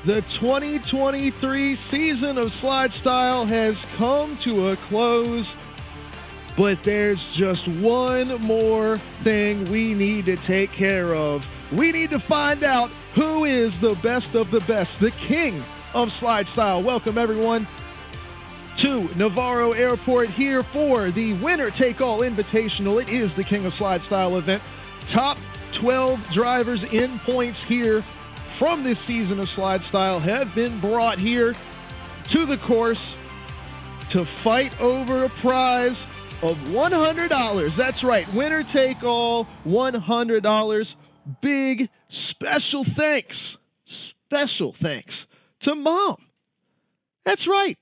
The 2023 season of SLIDESTYLE has come to a close, but there's just one more thing we need to take care of. We need to find out who is the best of the best, the king of SLIDESTYLE. Welcome everyone to Navarro Airport here for the Winner Take All Invitational. It is the King of SLIDESTYLE event. Top 12 drivers in points here from this season of SLIDESTYLE have been brought here to the course to fight over a prize of $100. That's right, winner take all, $100. Big special thanks to Mom. That's right.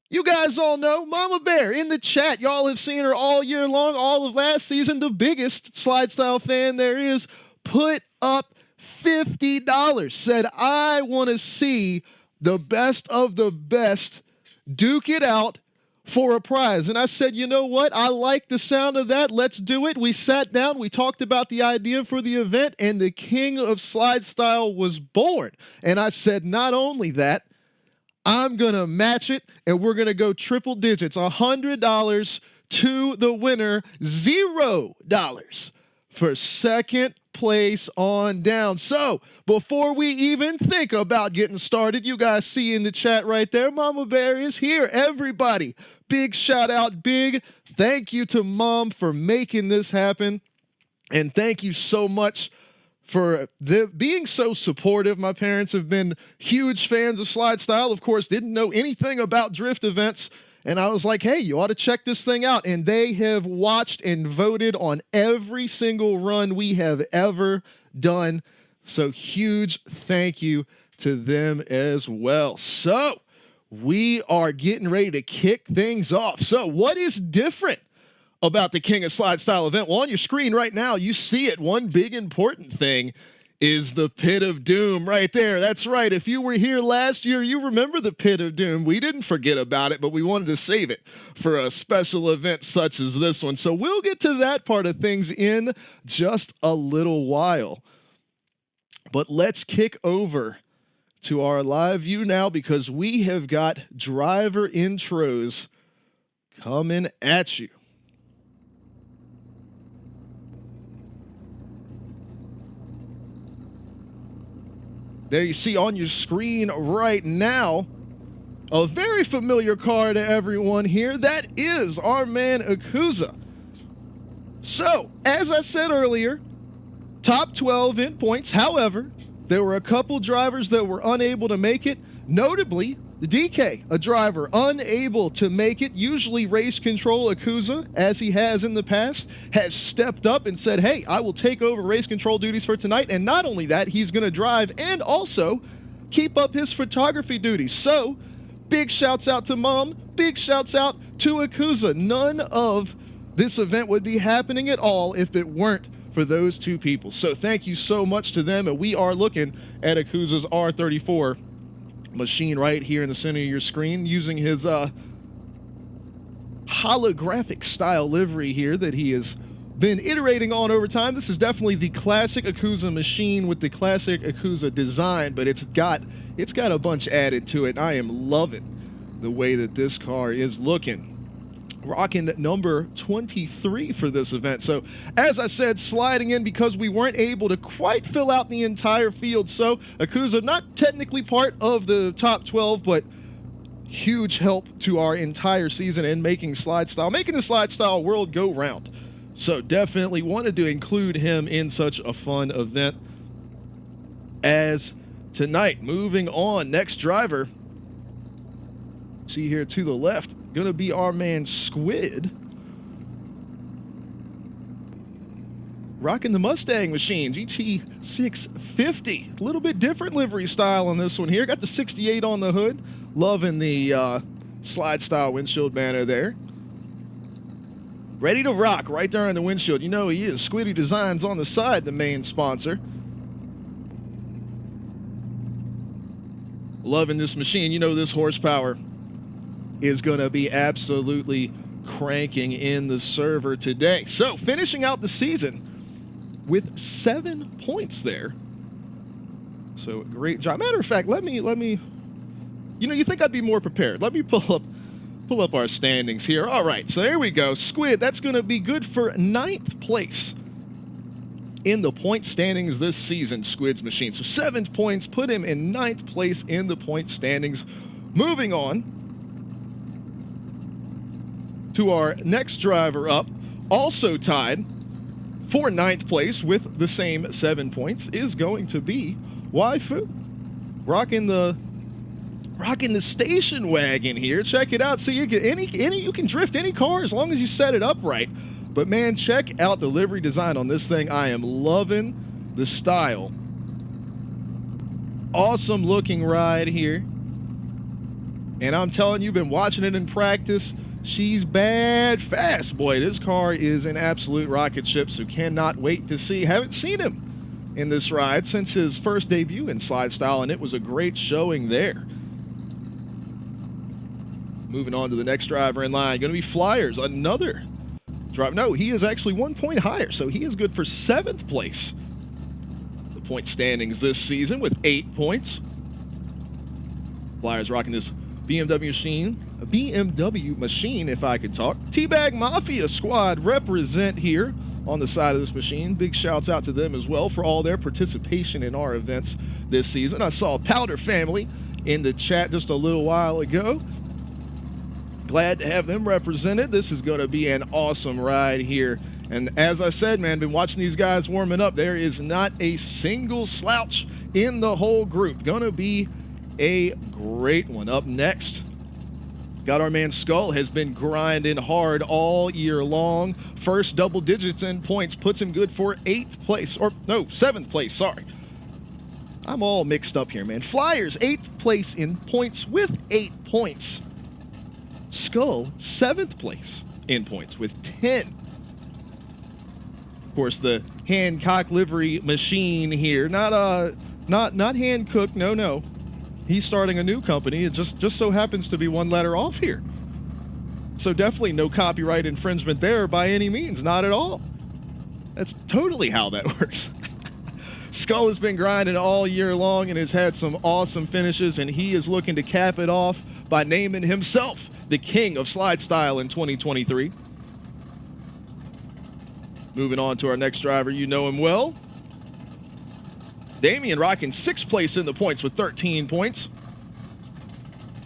You guys all know Mama Bear in the chat. Y'all have seen her all year long, all of last season. The biggest SLIDESTYLE fan there is put up $50, said, I want to see the best of the best duke it out for a prize. And I said, you know what? I like the sound of that. Let's do it. We sat down, we talked about the idea for the event, and the King of SLIDESTYLE was born. And I said, not only that, I'm going to match it, and we're going to go triple digits, $100 to the winner, $0 for second place on down. So before we even think about getting started, you guys see in the chat right there, Mama Bear is here. Everybody, big shout out, big thank you to Mom for making this happen. And thank you so much for being so supportive. My parents have been huge fans of SLIDESTYLE. Of course, didn't know anything about drift events. And I was like, hey, you ought to check this thing out. And they have watched and voted on every single run we have ever done. So huge thank you to them as well. So we are getting ready to kick things off. So what is different about the King of SLIDESTYLE event? Well, on your screen right now, you see it. One big important thing is the Pit of Doom right there. That's right. If you were here last year, you remember the Pit of Doom. We didn't forget about it, but we wanted to save it for a special event such as this one. So we'll get to that part of things in just a little while. But let's kick over to our live view now because we have got driver intros coming at you. There you see on your screen right now, a very familiar car to everyone here. That is our man Akuza. So, as I said earlier, top 12 in points. However, there were a couple drivers that were unable to make it. Notably, the DK, a driver unable to make it. Usually race control Akuza, as he has in the past, has stepped up and said, hey, I will take over race control duties for tonight. And not only that, he's going to drive and also keep up his photography duties. So big shouts out to Mom, big shouts out to Akuza. None of this event would be happening at all if it weren't for those two people. So thank you so much to them. And we are looking at Akuza's R34 machine right here in the center of your screen using his holographic style livery here that he has been iterating on over time. This is definitely the classic Akuza machine with the classic Akuza design, but it's got a bunch added to it. I am loving the way that this car is looking. Rocking number 23 for this event. So as I said, sliding in because we weren't able to quite fill out the entire field. So Akuza, not technically part of the top 12, but huge help to our entire season in making the SLIDESTYLE World go round. So definitely wanted to include him in such a fun event as tonight. Moving on, next driver, see here to the left, gonna be our man Squid. Rocking the Mustang machine, GT 650. A little bit different livery style on this one here. Got the 68 on the hood. Loving the SLIDESTYLE windshield banner there. Ready to rock right there on the windshield. You know he is. Squiddy Designs on the side, the main sponsor. Loving this machine. You know this horsepower is going to be absolutely cranking in the server today. So finishing out the season with 7 points there. So great job. Matter of fact, let me. You know, you think I'd be more prepared? Let me pull up our standings here. All right, so here we go. Squid, that's going to be good for 9th place in the point standings this season, Squid's machine. So 7 points put him in 9th place in the point standings. Moving on to our next driver up, also tied for 9th place with the same 7 points, is going to be Waifu. Rocking the station wagon here. Check it out. So you can you can drift any car as long as you set it up right. But man, check out the livery design on this thing. I am loving the style. Awesome looking ride here. And I'm telling you, been watching it in practice. She's bad fast. Boy, this car is an absolute rocket ship, so cannot wait to see. Haven't seen him in this ride since his first debut in Slide Style, and it was a great showing there. Moving on to the next driver in line, going to be Flyers, another driver. No, he is actually 1 point higher, so he is good for 7th place. The point standings this season with 8 points. Flyers rocking this BMW machine, if I could talk. Teabag Mafia squad represent here on the side of this machine. Big shouts out to them as well for all their participation in our events this season. I saw Powder Family in the chat just a little while ago. Glad to have them represented. This is going to be an awesome ride here. And as I said, man, been watching these guys warming up. There is not a single slouch in the whole group. Going to be a great one. Up next, got our man Skull, has been grinding hard all year long. First double digits in points puts him good for 8th place, or no, 7th place, sorry. I'm all mixed up here, man. Flyers, 8th place in points with 8 points. Skull, 7th place in points with 10. Of course, the Hancock livery machine here, not hand cooked, no. He's starting a new company. It just so happens to be one letter off here. So definitely no copyright infringement there by any means, not at all. That's totally how that works. Skull has been grinding all year long and has had some awesome finishes, and he is looking to cap it off by naming himself the king of slide style in 2023. Moving on to our next driver, you know him well. Damien rocking 6th place in the points with 13 points.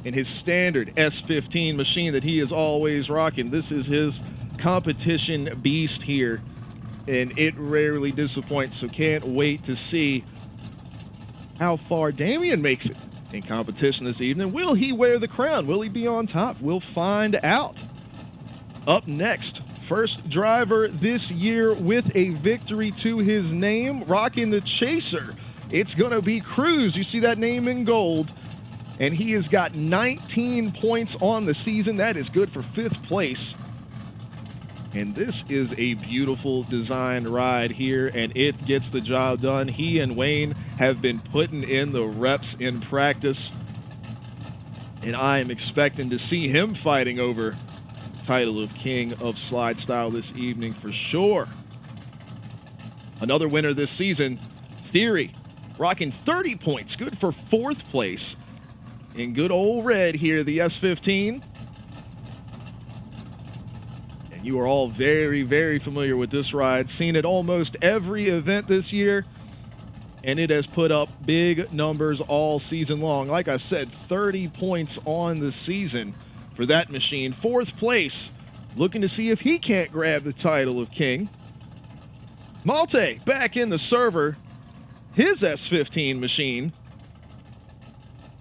In his standard S15 machine that he is always rocking. This is his competition beast here, and it rarely disappoints, so can't wait to see how far Damien makes it in competition this evening. Will he wear the crown? Will he be on top? We'll find out. Up next, first driver this year with a victory to his name, rocking the Chaser. It's going to be Cruz. You see that name in gold. And he has got 19 points on the season. That is good for 5th place. And this is a beautiful design ride here, and it gets the job done. He and Wayne have been putting in the reps in practice, and I am expecting to see him fighting over title of King of Slide Style this evening for sure. Another winner this season, Theory, rocking 30 points, good for 4th place. In good old red here, the S15. And you are all very, very familiar with this ride. Seen it almost every event this year, and it has put up big numbers all season long. Like I said, 30 points on the season for that machine. 4th place, looking to see if he can't grab the title of King. Malte back in the server, his S15 machine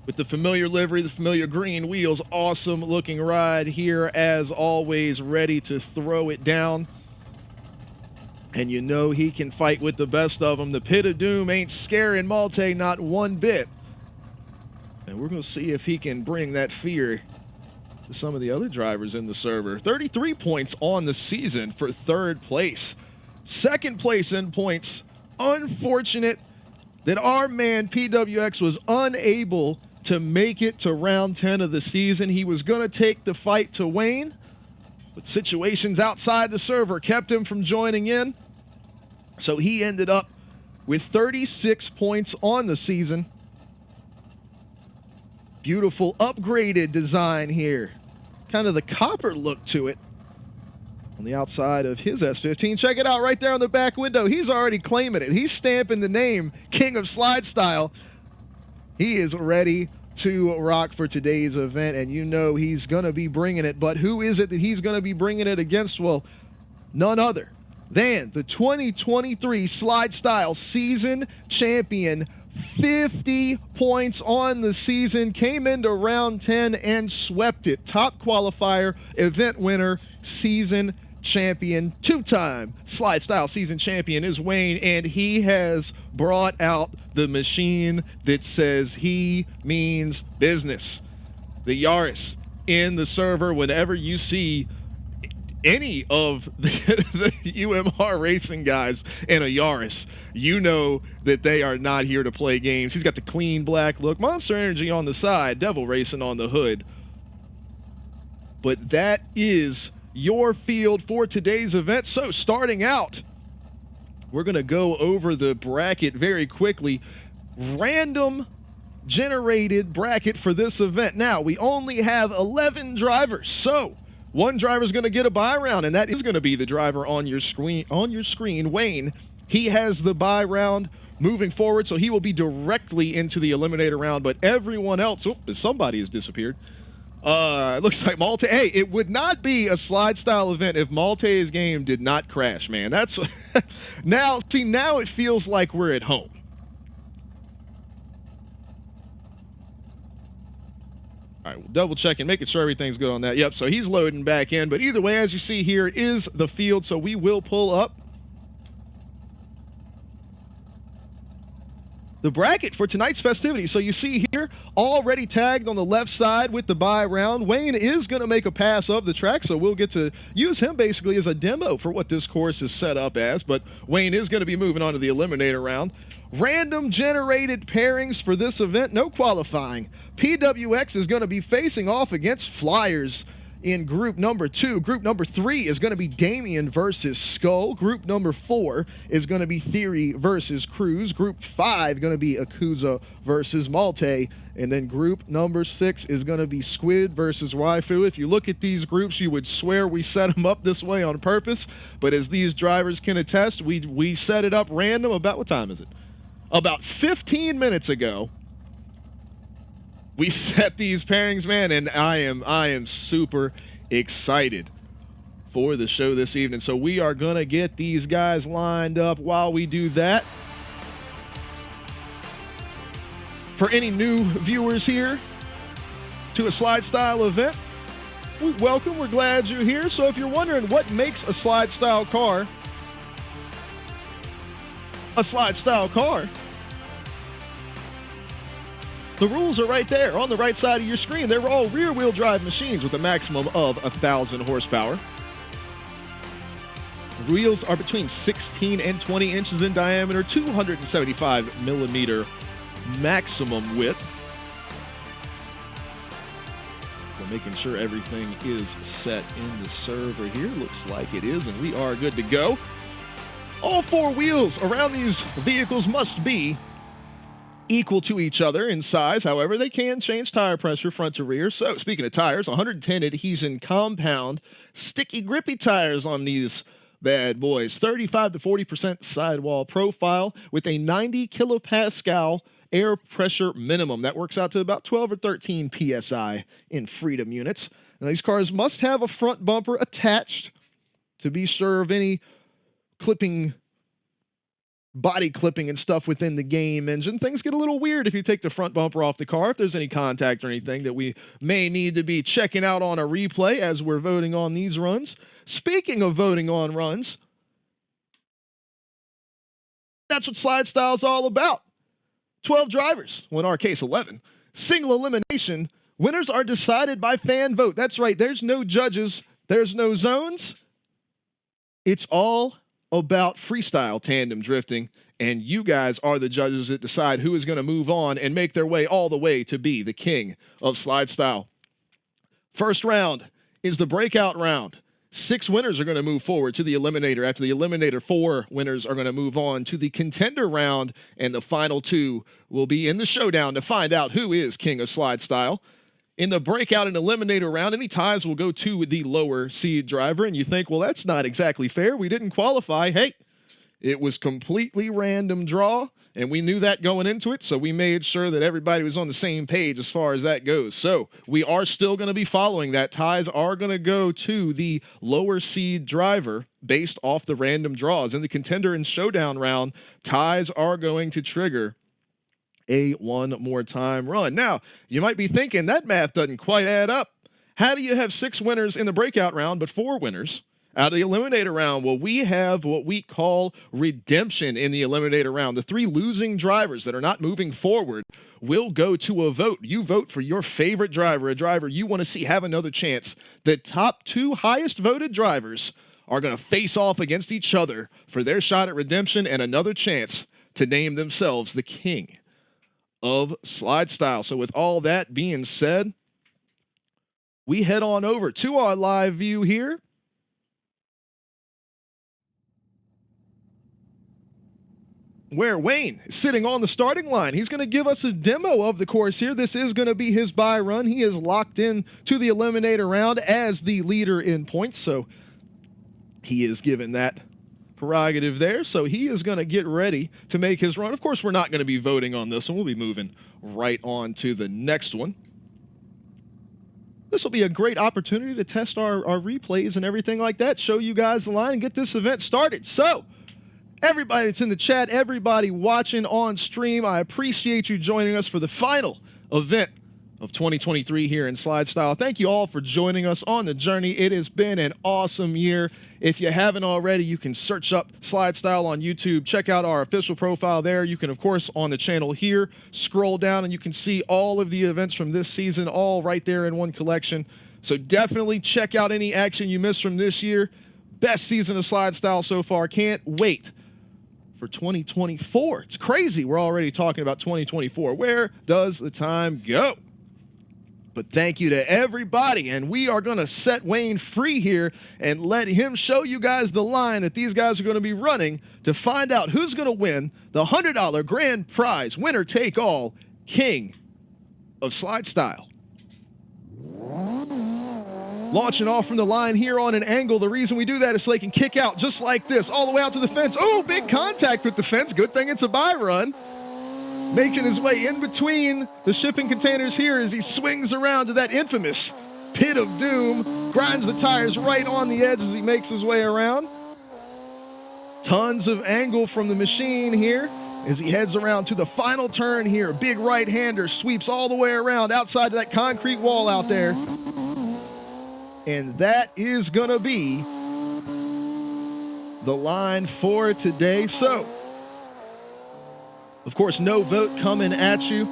with the familiar livery, the familiar green wheels. Awesome looking ride here as always, ready to throw it down. And you know he can fight with the best of them. The Pit of Doom ain't scaring Malte not one bit. And we're going to see if he can bring that fear to some of the other drivers in the server. 33 points on the season for 3rd place. 2nd place in points. Unfortunate that our man PWX was unable to make it to round 10 of the season. He was going to take the fight to Wayne, but situations outside the server kept him from joining in. So he ended up with 36 points on the season. Beautiful upgraded design here. Kind of the copper look to it on the outside of his S15. Check it out right there on the back window. He's already claiming it. He's stamping the name King of Slide Style. He is ready to rock for today's event, and you know he's going to be bringing it. But who is it that he's going to be bringing it against? Well, none other than the 2023 Slide Style Season Champion. 50 points on the season, came into round 10 and swept it. Top qualifier, event winner, season champion, two-time Slide Style season champion is Wayne, and he has brought out the machine that says he means business. The Yaris in the server. Whenever you see any of the UMR racing guys in a Yaris, you know that they are not here to play games. He's got the clean black look, Monster Energy on the side, Devil Racing on the hood. But that is your field for today's event. So starting out, we're going to go over the bracket very quickly. Random generated bracket for this event. Now, we only have 11 drivers, so one driver is going to get a bye round, and that is going to be the driver on your screen, Wayne. He has the bye round moving forward, so he will be directly into the eliminator round. But everyone else, somebody has disappeared. It looks like Malte. Hey, it would not be a Slide Style event if Malte's game did not crash, man. That's now it feels like we're at home. All right, we'll double check and making sure everything's good on that. Yep, so he's loading back in. But either way, as you see here, is the field. So we will pull up the bracket for tonight's festivities. So you see here, already tagged on the left side with the bye round. Wayne is going to make a pass of the track, so we'll get to use him basically as a demo for what this course is set up as. But Wayne is going to be moving on to the eliminator round. Random generated pairings for this event, no qualifying. PWX is going to be facing off against Flyers in group number 2. Group number 3 is going to be Damien versus Skull. Group number 4 is going to be Theory versus Cruz. Group 5 going to be Akuza versus Malte. And then group number 6 is going to be Squid versus Waifu. If you look at these groups, you would swear we set them up this way on purpose. But as these drivers can attest, we set it up random. About what time is it? About 15 minutes ago, we set these pairings, man, and I am super excited for the show this evening. So we are going to get these guys lined up. While we do that, for any new viewers here to a Slide Style event, welcome. We're glad you're here. So if you're wondering what makes a Slide Style car a Slide Style car, the rules are right there on the right side of your screen. They're all rear-wheel drive machines with a maximum of 1,000 horsepower. Wheels are between 16 and 20 inches in diameter, 275 millimeter maximum width. We're making sure everything is set in the server here. Looks like it is, and we are good to go. All 4 wheels around these vehicles must be equal to each other in size. However, they can change tire pressure front to rear. So speaking of tires, 110 adhesion compound sticky grippy tires on these bad boys. 35 to 40% sidewall profile with a 90 kilopascal air pressure minimum. That works out to about 12 or 13 PSI in freedom units. Now, these cars must have a front bumper attached to be sure of any body clipping and stuff within the game engine. Things get a little weird if you take the front bumper off the car, if there's any contact or anything that we may need to be checking out on a replay as we're voting on these runs. Speaking of voting on runs, that's what Slide Style is all about. 12 drivers, well, in our case 11. Single elimination. Winners are decided by fan vote. That's right, there's no judges, there's no zones. It's all about freestyle tandem drifting, and you guys are the judges that decide who is going to move on and make their way all the way to be the king of Slide Style. First round is the breakout round. 6 winners are going to move forward to the Eliminator. After the Eliminator, 4 winners are going to move on to the Contender round, and the final 2 will be in the showdown to find out who is King of Slide Style. In the Breakout and Eliminator round, any ties will go to the lower seed driver, and you think, well, that's not exactly fair. We didn't qualify. Hey, it was completely random draw, and we knew that going into it, so we made sure that everybody was on the same page as far as that goes. So we are still going to be following that. Ties are going to go to the lower seed driver based off the random draws. In the Contender and Showdown round, ties are going to trigger a one more time run. Now, you might be thinking that math doesn't quite add up. How do you have 6 winners in the Breakout round but 4 winners out of the Eliminator round? Well, we have what we call redemption in the Eliminator round. The 3 losing drivers that are not moving forward will go to a vote. You vote for your favorite driver, a driver you want to see have another chance. The top 2 highest voted drivers are going to face off against each other for their shot at redemption and another chance to name themselves the king of Slide Style. So with all that being said, we head on over to our live view here. Where Wayne is sitting on the starting line. He's going to give us a demo of the course here. This is going to be his bye run. He is locked in to the Eliminator round as the leader in points, so he is given that prerogative there. So he is going to get ready to make his run. Of course, we're not going to be voting on this one. We'll be moving right on to the next one. This will be a great opportunity to test our replays and everything like that, show you guys the line, and get this event started. So everybody that's in the chat, everybody watching on stream, I appreciate you joining us for the final event of 2023 here in Slide Style. Thank you all for joining us on the journey. It has been an awesome year. If you haven't already, you can search up Slide Style on YouTube. Check out our official profile there. You can, of course, on the channel here, scroll down and you can see all of the events from this season, all right there in one collection. So definitely check out any action you missed from this year. Best season of Slide Style so far. Can't wait for 2024. It's crazy. We're already talking about 2024. Where does the time go? But thank you to everybody, and we are going to set Wayne free here and let him show you guys the line that these guys are going to be running to find out who's going to win the $100 grand prize, winner take all, King of Slide Style. Launching off from the line here on an angle. The reason we do that is so they can kick out just like this, all the way out to the fence. Oh, big contact with the fence. Good thing it's a bye run. Making his way in between the shipping containers here as he swings around to that infamous pit of doom, grinds the tires right on the edge as he makes his way around. Tons of angle from the machine here as he heads around to the final turn here. Big right-hander sweeps all the way around outside of that concrete wall out there. And that is going to be the line for today. So, of course, no vote coming at you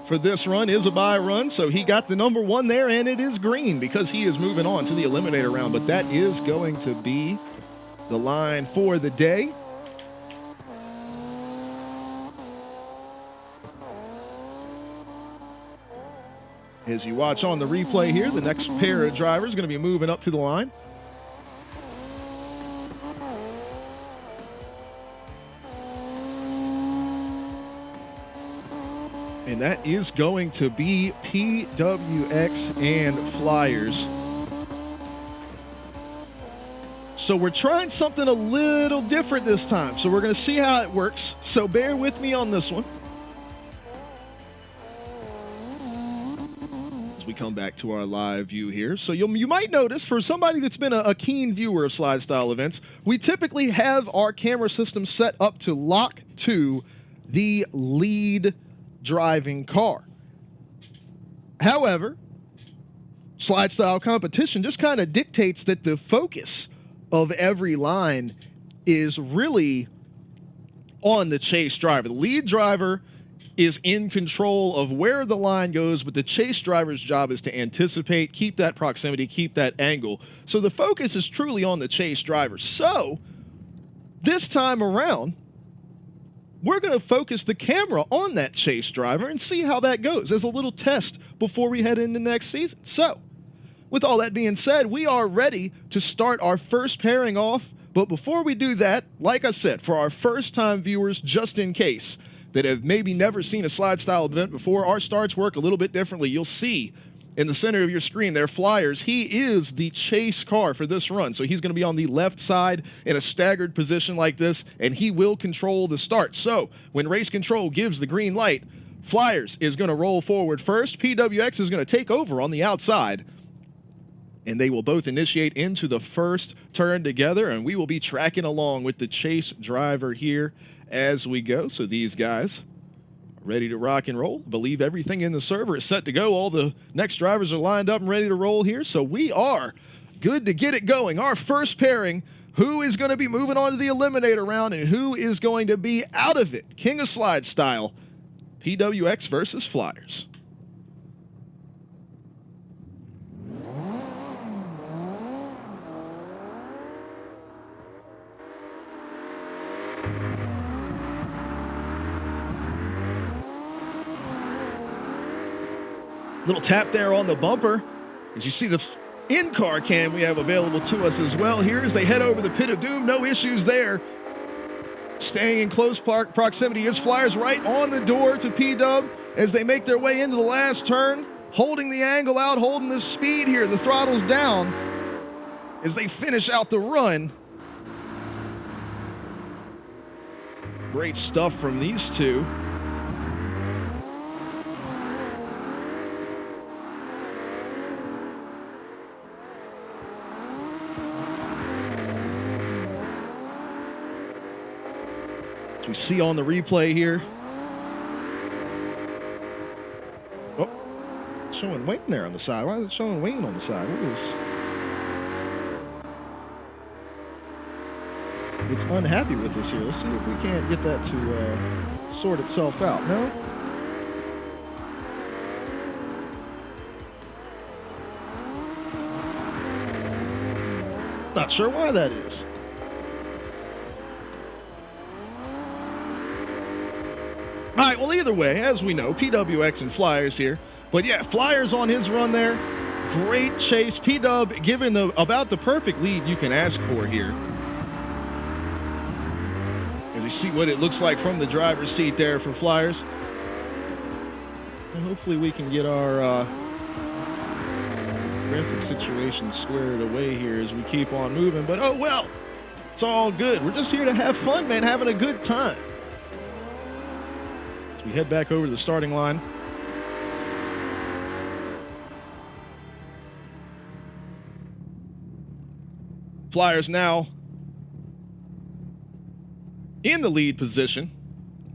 for this run. Is a bye run, so he got the number 1 there, and it is green because he is moving on to the Eliminator round. But that is going to be the line for the day. As you watch on the replay here, the next pair of drivers are going to be moving up to the line. And that is going to be PWX and Flyers. So we're trying something a little different this time. So we're going to see how it works. So bear with me on this one. As we come back to our live view here. So you might notice, for somebody that's been a keen viewer of Slide Style events, we typically have our camera system set up to lock to the lead driving car. However, Slide Style competition just kind of dictates that the focus of every line is really on the chase driver. The lead driver is in control of where the line goes, but the chase driver's job is to anticipate, keep that proximity, keep that angle. So the focus is truly on the chase driver. So this time around, we're going to focus the camera on that chase driver and see how that goes as a little test before we head into next season. So with all that being said, we are ready to start our first pairing off. But before we do that, like I said, for our first-time viewers, just in case, that have maybe never seen a slide style event before, our starts work a little bit differently. You'll see in the center of your screen there, Flyers. He is the chase car for this run. So he's going to be on the left side in a staggered position like this, and he will control the start. So when race control gives the green light, Flyers is going to roll forward first. PWX is going to take over on the outside, and they will both initiate into the first turn together, and we will be tracking along with the chase driver here as we go. So these guys are ready to rock and roll. I believe everything in the server is set to go. All the next drivers are lined up and ready to roll here. So we are good to get it going. Our first pairing, who is going to be moving on to the eliminator round and who is going to be out of it? King of Slide Style, PWX versus Flyers. Little tap there on the bumper. As you see the in-car cam we have available to us as well here as they head over the Pit of Doom. No issues there. Staying in close proximity is Flyers right on the door to P-Dub as they make their way into the last turn, holding the angle out, holding the speed here. The throttle's down as they finish out the run. Great stuff from these two. As we see on the replay here. Oh, it's showing Wayne there on the side. Why is it showing Wayne on the side? What is... It's unhappy with this here. Let's see if we can't get that to sort itself out. No? Not sure why that is. All right, well, either way, as we know, PWX and Flyers here. But yeah, Flyers on his run there. Great chase. P-Dub given about the perfect lead you can ask for here. As you see what it looks like from the driver's seat there for Flyers. And hopefully we can get our graphic situation squared away here as we keep on moving. But oh well, it's all good. We're just here to have fun, man, having a good time. We head back over to the starting line. Flyers now in the lead position.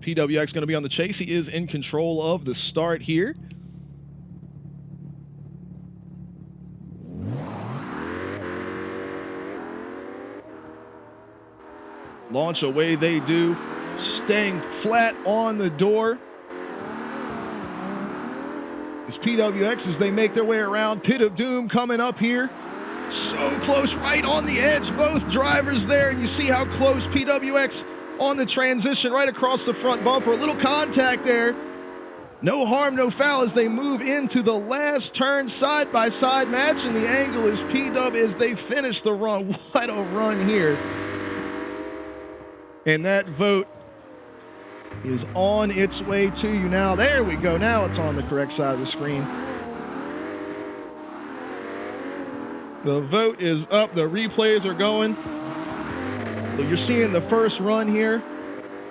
PWX going to be on the chase. He is in control of the start here. Launch away they do. Staying flat on the door is PWX as they make their way around. Pit of Doom coming up here. So close, right on the edge. Both drivers there, and you see how close PWX on the transition right across the front bumper. A little contact there. No harm, no foul as they move into the last turn. Side-by-side match, and the angle is P-Dub as they finish the run. What a run here. And that vote is on its way to you now. There we go. Now it's on the correct side of the screen. The vote is up. The replays are going. So you're seeing the first run here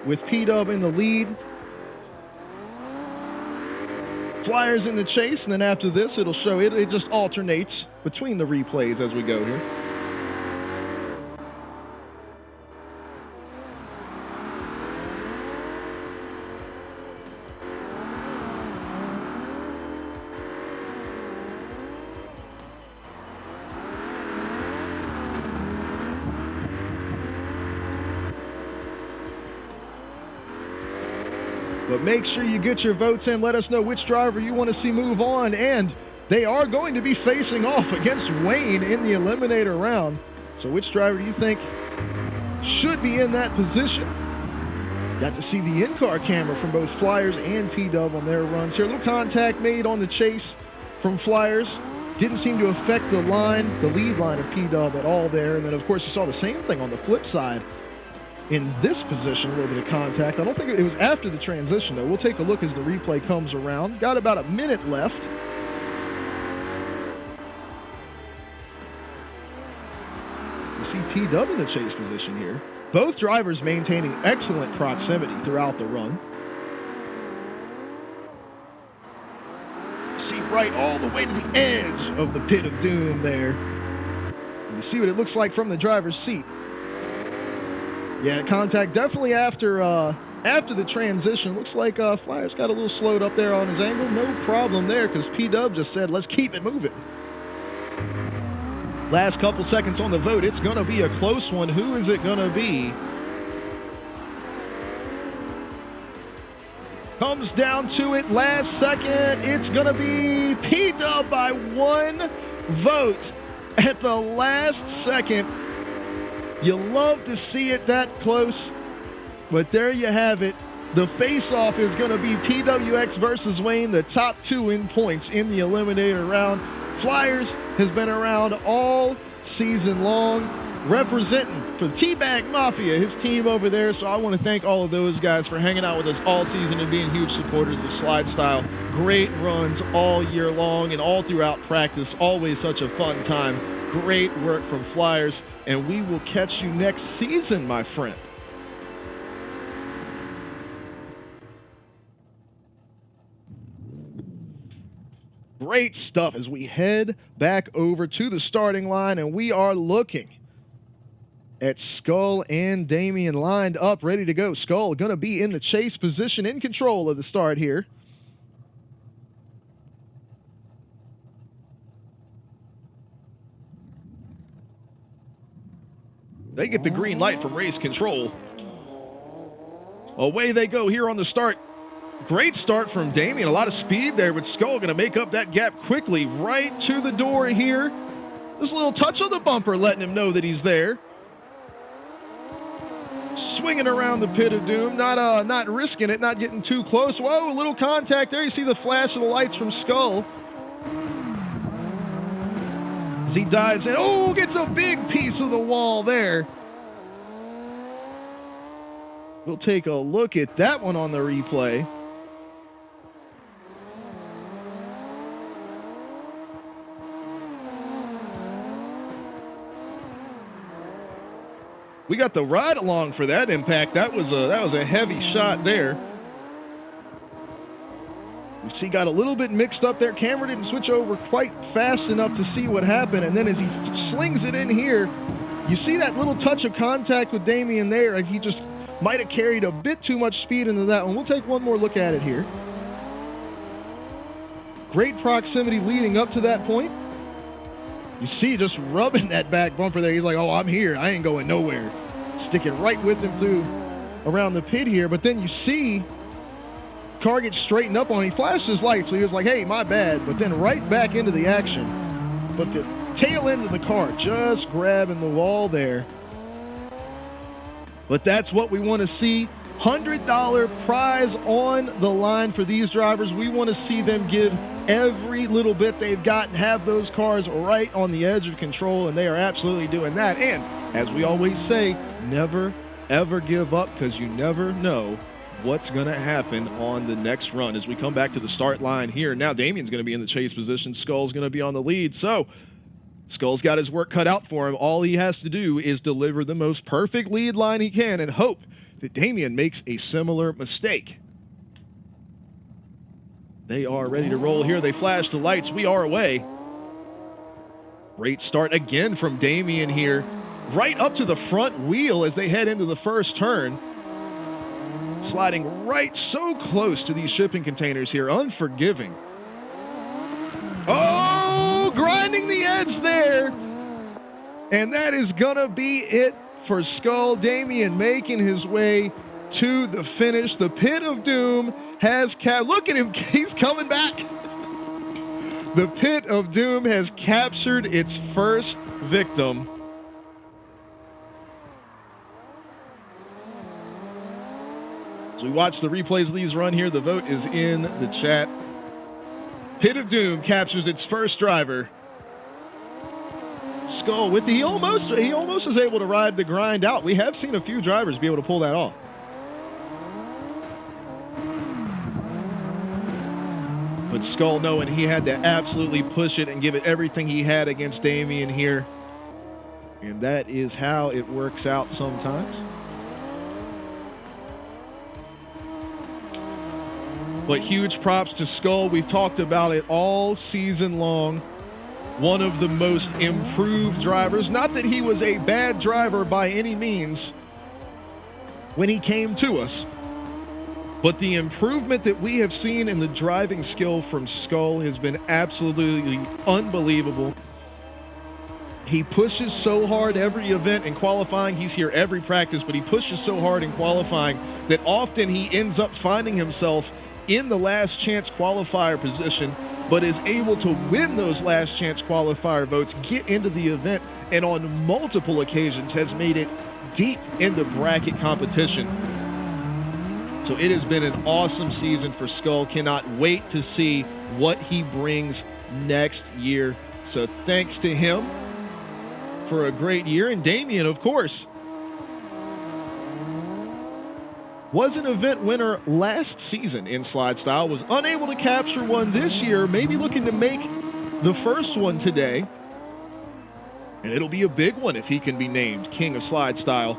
with P-Dub in the lead. Flyers in the chase, and then after this, it'll show it just alternates between the replays as we go here. But make sure you get your votes in. Let us know which driver you want to see move on. And they are going to be facing off against Wayne in the eliminator round. So which driver do you think should be in that position? Got to see the in-car camera from both Flyers and P-Dub on their runs here. A little contact made on the chase from Flyers. Didn't seem to affect the lead line of P-Dub at all there. And then, of course, you saw the same thing on the flip side in this position, a little bit of contact. I don't think it was after the transition, though. We'll take a look as the replay comes around. Got about a minute left. You see P-Dub in the chase position here. Both drivers maintaining excellent proximity throughout the run. See right all the way to the edge of the pit of doom there. And you see what it looks like from the driver's seat. Yeah, contact definitely after the transition. Looks like Flyers got a little slowed up there on his angle. No problem there because P-Dub just said, let's keep it moving. Last couple seconds on the vote. It's going to be a close one. Who is it going to be? Comes down to it last second. It's going to be P-Dub by one vote at the last second. You love to see it that close, but there you have it. The face-off is going to be PWX versus Wayne, the top two in points in the eliminator round. Flyers has been around all season long, representing for the T-Bag Mafia, his team over there. So I want to thank all of those guys for hanging out with us all season and being huge supporters of Slide Style. Great runs all year long and all throughout practice. Always such a fun time. Great work from Flyers, and we will catch you next season, my friend. Great stuff as we head back over to the starting line, and we are looking at Skull and Damien lined up, ready to go. Skull going to be in the chase position, in control of the start here. They get the green light from race control. Away they go here on the start. Great start from Damien. A lot of speed there, but Skull going to make up that gap quickly right to the door here. Just a little touch on the bumper letting him know that he's there. Swinging around the pit of doom, not risking it, not getting too close. Whoa, a little contact there. You see the flash of the lights from Skull. As he dives in, oh, gets a big piece of the wall there. We'll take a look at that one on the replay. We got the ride along for that impact. That was a heavy shot there. You see, got a little bit mixed up there. Camera didn't switch over quite fast enough to see what happened. And then as he slings it in here, you see that little touch of contact with Damien there. Like he just might have carried a bit too much speed into that one. We'll take one more look at it here. Great proximity leading up to that point. You see just rubbing that back bumper there. He's like, oh, I'm here. I ain't going nowhere. Sticking right with him through around the pit here. But then you see car gets straightened up on him. He flashed his light, so he was like, hey, my bad. But then right back into the action. But the tail end of the car just grabbing the wall there. But that's what we want to see. $100 prize on the line for these drivers. We want to see them give every little bit they've got and have those cars right on the edge of control, and they are absolutely doing that. And as we always say, never, ever give up, because you never know what's going to happen on the next run. As we come back to the start line here, now Damien's going to be in the chase position. Skull's going to be on the lead. So Skull's got his work cut out for him. All he has to do is deliver the most perfect lead line he can and hope that Damien makes a similar mistake. They are ready to roll here. They flash the lights. We are away. Great start again from Damien here. Right up to the front wheel as they head into the first turn. Sliding right so close to these shipping containers here. Unforgiving. Oh, grinding the edge there. And that is gonna be it for Skull. Damien making his way to the finish. The pit of doom has look at him, he's coming back. The pit of doom has captured its first victim. As we watch the replays of these run here, the vote is in the chat. Pit of doom captures its first driver. Skull with the, he almost was able to ride the grind out. We have seen a few drivers be able to pull that off. But Skull knowing he had to absolutely push it and give it everything he had against Damien here. And that is how it works out sometimes. But huge props to Skull. We've talked about it all season long. One of the most improved drivers. Not that he was a bad driver by any means when he came to us. But the improvement that we have seen in the driving skill from Skull has been absolutely unbelievable. He pushes so hard every event in qualifying. He's here every practice, but he pushes so hard in qualifying that often he ends up finding himself in the last chance qualifier position, but is able to win those last chance qualifier votes, get into the event, and on multiple occasions has made it deep into bracket competition. So it has been an awesome season for Skull. Cannot wait to see what he brings next year. So thanks to him for a great year. And Damien, of course, was an event winner last season in slide style, was unable to capture one this year, maybe looking to make the first one today. And it'll be a big one if he can be named King of Slide Style.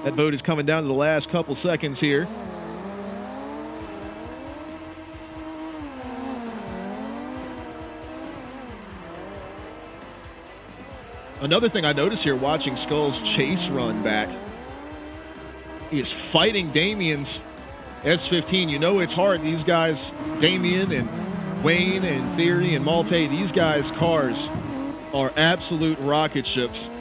That vote is coming down to the last couple seconds here. Another thing I noticed here watching Skull's chase run back, he is fighting Damien's S15. You know it's hard. These guys, Damien and Wayne and Theory and Malte, these guys' cars are absolute rocket ships.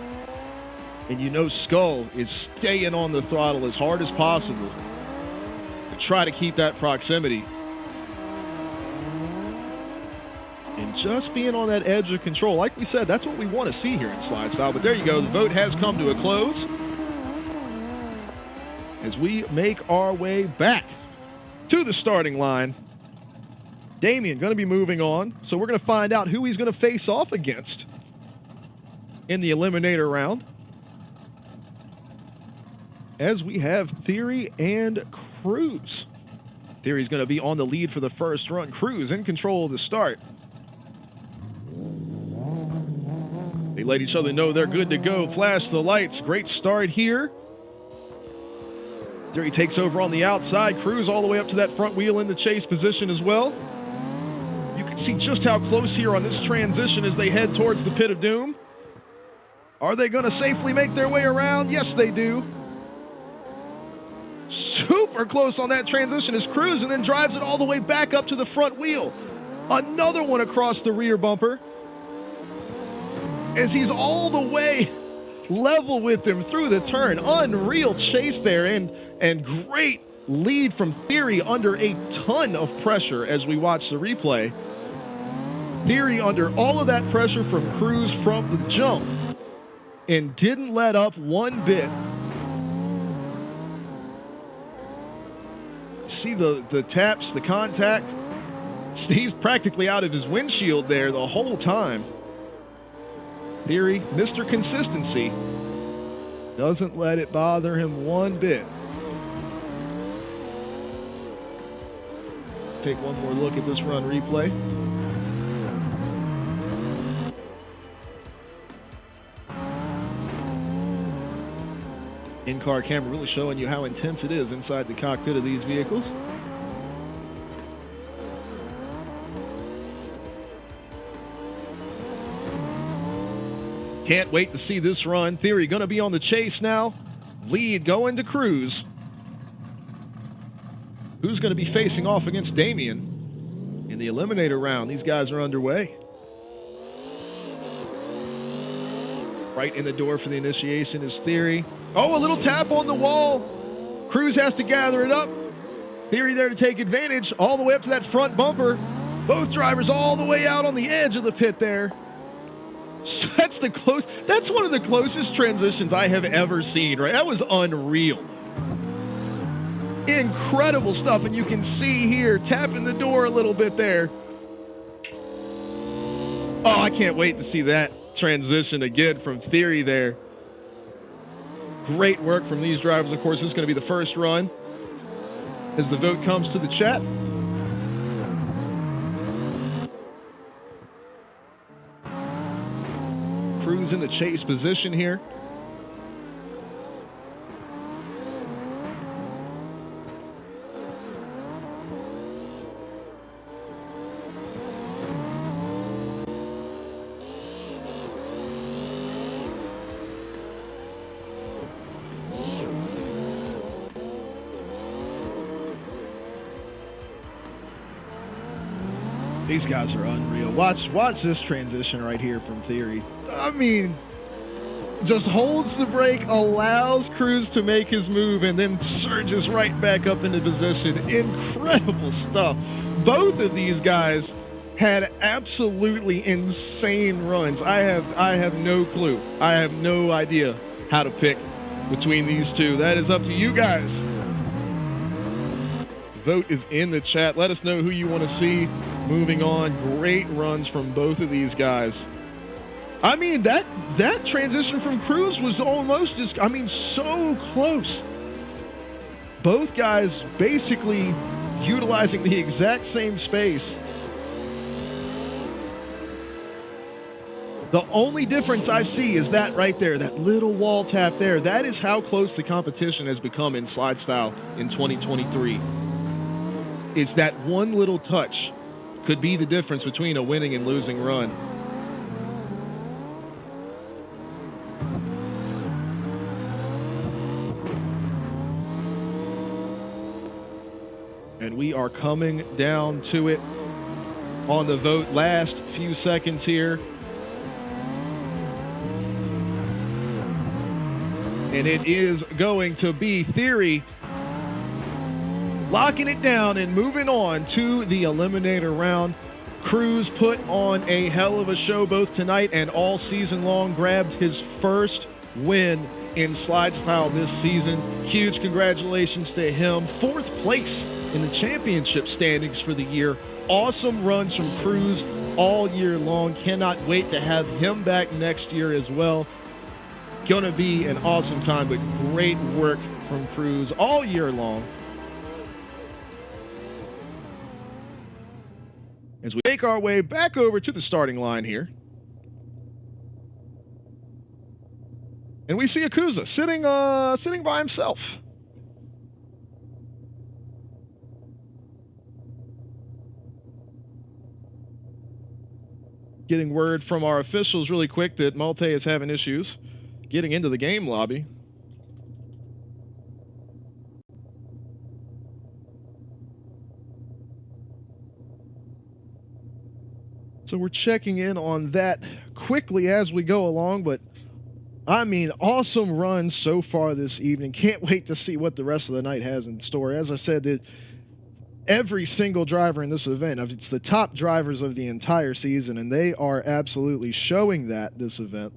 And you know Skull is staying on the throttle as hard as possible to try to keep that proximity. And just being on that edge of control. Like we said, that's what we want to see here in slide style. But there you go. The vote has come to a close as we make our way back to the starting line. Damien going to be moving on. So we're going to find out who he's going to face off against in the eliminator round, as we have Theory and Cruz. Theory's going to be on the lead for the first run. Cruz in control of the start. They let each other know they're good to go. Flash the lights. Great start here. Theory takes over on the outside. Cruz all the way up to that front wheel in the chase position as well. You can see just how close here on this transition as they head towards the pit of doom. Are they going to safely make their way around? Yes, they do. Super close on that transition as Cruz, and then drives it all the way back up to the front wheel. Another one across the rear bumper as he's all the way level with him through the turn. Unreal chase there, and great lead from Theory under a ton of pressure as we watch the replay. Theory under all of that pressure from Cruz from the jump and didn't let up one bit. See the taps, the contact. He's practically out of his windshield there the whole time. Theory, Mr. Consistency, doesn't let it bother him one bit. Take one more look at this run replay. In-car camera really showing you how intense it is inside the cockpit of these vehicles. Can't wait to see this run. Theory going to be on the chase now. Lead going to Cruz. Who's going to be facing off against Damien in the eliminator round? These guys are underway. Right in the door for the initiation is Theory. Oh, a little tap on the wall. Cruz has to gather it up. Theory there to take advantage all the way up to that front bumper. Both drivers all the way out on the edge of the pit there. So that's one of the closest transitions I have ever seen, right? That was unreal. Incredible stuff, and you can see here, tapping the door a little bit there. Oh, I can't wait to see that transition again from Theory there. Great work from these drivers. Of course, this is going to be the first run as the vote comes to the chat. Cruz in the chase position here. These guys are unreal. Watch this transition right here from Theory. I mean, just holds the brake, allows Cruz to make his move, and then surges right back up into position. Incredible stuff. Both of these guys had absolutely insane runs. I have no clue. I have no idea how to pick between these two. That is up to you guys. Vote is in the chat. Let us know who you want to see moving on. Great runs from both of these guys. I mean, that transition from Cruz was almost just, I mean, so close. Both guys basically utilizing the exact same space. The only difference I see is that right there, that little wall tap there. That is how close the competition has become in slide style in 2023. It's that one little touch could be the difference between a winning and losing run. And we are coming down to it on the vote. Last few seconds here. And it is going to be Theory locking it down and moving on to the eliminator round. Cruz put on a hell of a show both tonight and all season long, grabbed his first win in slide style this season. Huge congratulations to him. 4th place in the championship standings for the year. Awesome runs from Cruz all year long. Cannot wait to have him back next year as well. Gonna be an awesome time, but great work from Cruz all year long. As we make our way back over to the starting line here. And we see Akuza sitting by himself. Getting word from our officials really quick that Malte is having issues getting into the game lobby. So we're checking in on that quickly as we go along, but I mean, awesome run so far this evening. Can't wait to see what the rest of the night has in store. As I said, every single driver in this event, it's the top drivers of the entire season, and they are absolutely showing that this event.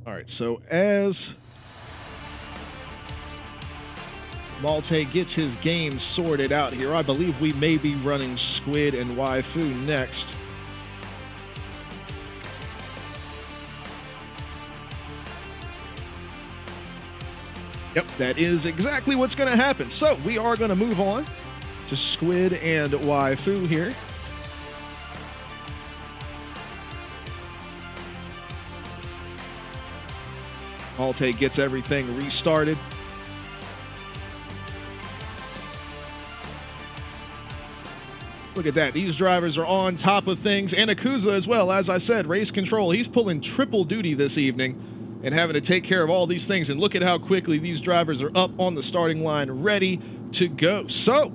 All right, so as Malte gets his game sorted out here, I believe we may be running Squid and Waifu next. Yep, that is exactly what's going to happen. So we are going to move on to Squid and Waifu here. Malte gets everything restarted. Look at that. These drivers are on top of things. And Akuza as well. As I said, race control. He's pulling triple duty this evening and having to take care of all these things. And look at how quickly these drivers are up on the starting line, ready to go. So,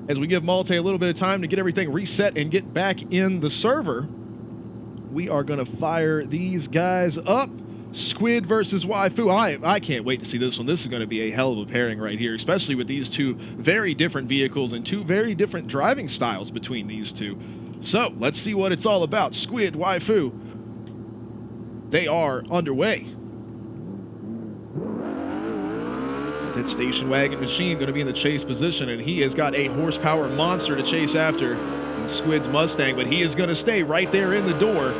as we give Malte a little bit of time to get everything reset and get back in the server, we are going to fire these guys up Squid versus Waifu. I can't wait to see this one. This is going to be a hell of a pairing right here, especially with these two very different vehicles and two very different driving styles between these two. So let's see what it's all about. Squid, Waifu. They are underway. That station wagon machine going to be in the chase position, and he has got a horsepower monster to chase after in Squid's Mustang, but he is going to stay right there in the door.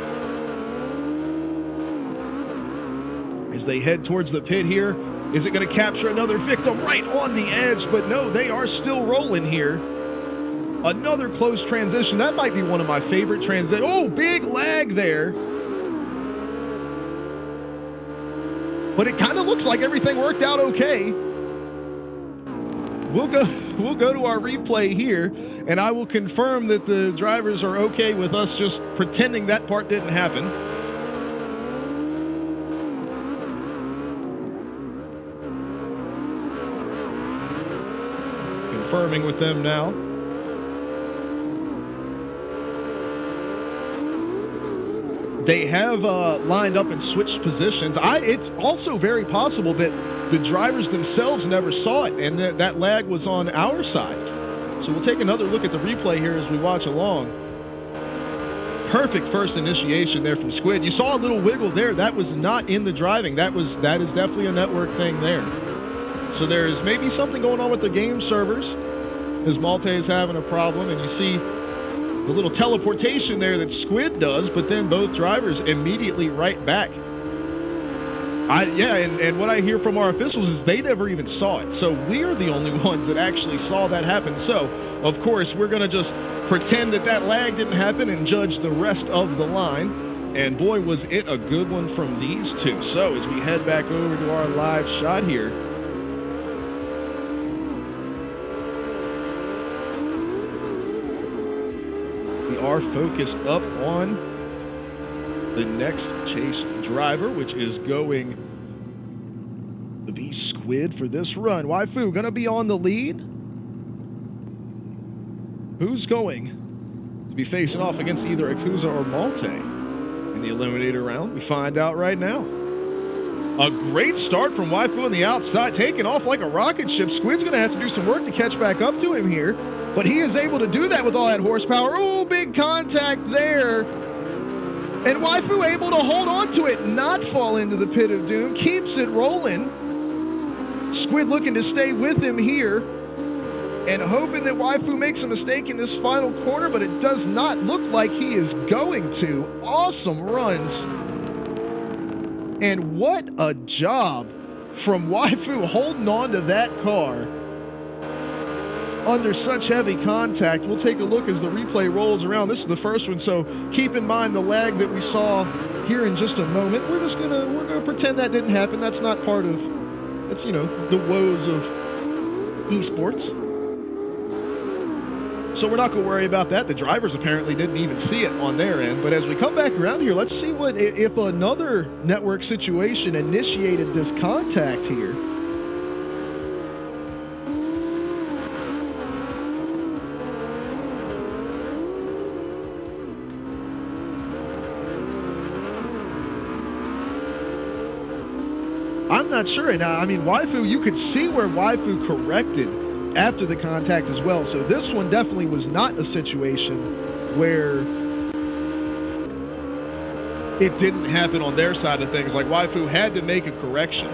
As they head towards the pit here, is it going to capture another victim right on the edge? But no, they are still rolling here. Another close transition. That might be one of my favorite transitions. Oh, big lag there. But it kind of looks like everything worked out okay. We'll go to our replay here, and I will confirm that the drivers are okay with us just pretending that part didn't happen. Confirming with them now. They have lined up and switched positions. It's also very possible that the drivers themselves never saw it, and that lag was on our side. So we'll take another look at the replay here as we watch along. Perfect first initiation there from Squid. You saw a little wiggle there. That was not in the driving. That is definitely a network thing there. So there is maybe something going on with the game servers as Malte is having a problem, and you see the little teleportation there that Squid does, but then both drivers immediately right back. And what I hear from our officials is they never even saw it. So we're the only ones that actually saw that happen. So, of course, we're going to just pretend that lag didn't happen and judge the rest of the line. And boy, was it a good one from these two. So as we head back over to our live shot here, we are focused up on the next chase driver, which is going to be Squid for this run. Waifu gonna be on the lead. Who's going to be facing off against either Akuza or Malte in the eliminator round? We find out right now. A great start from Waifu on the outside, taking off like a rocket ship. Squid's gonna have to do some work to catch back up to him here, but he is able to do that with all that horsepower. Oh, big contact there. And Waifu able to hold on to it, not fall into the pit of doom, keeps it rolling. Squid looking to stay with him here and hoping that Waifu makes a mistake in this final corner, but it does not look like he is going to. Awesome runs. And what a job from Waifu holding on to that car under such heavy contact. We'll take a look as the replay rolls around. This is the first one, so keep in mind the lag that we saw here in just a moment. We're gonna pretend that didn't happen. That's not part of, that's, you know, the woes of esports. So we're not gonna worry about that. The drivers apparently didn't even see it on their end. But as we come back around here, let's see what if another network situation initiated this contact here. I'm not sure. And I mean, Waifu, you could see where Waifu corrected after the contact as well. So this one definitely was not a situation where it didn't happen on their side of things. Like, Waifu had to make a correction.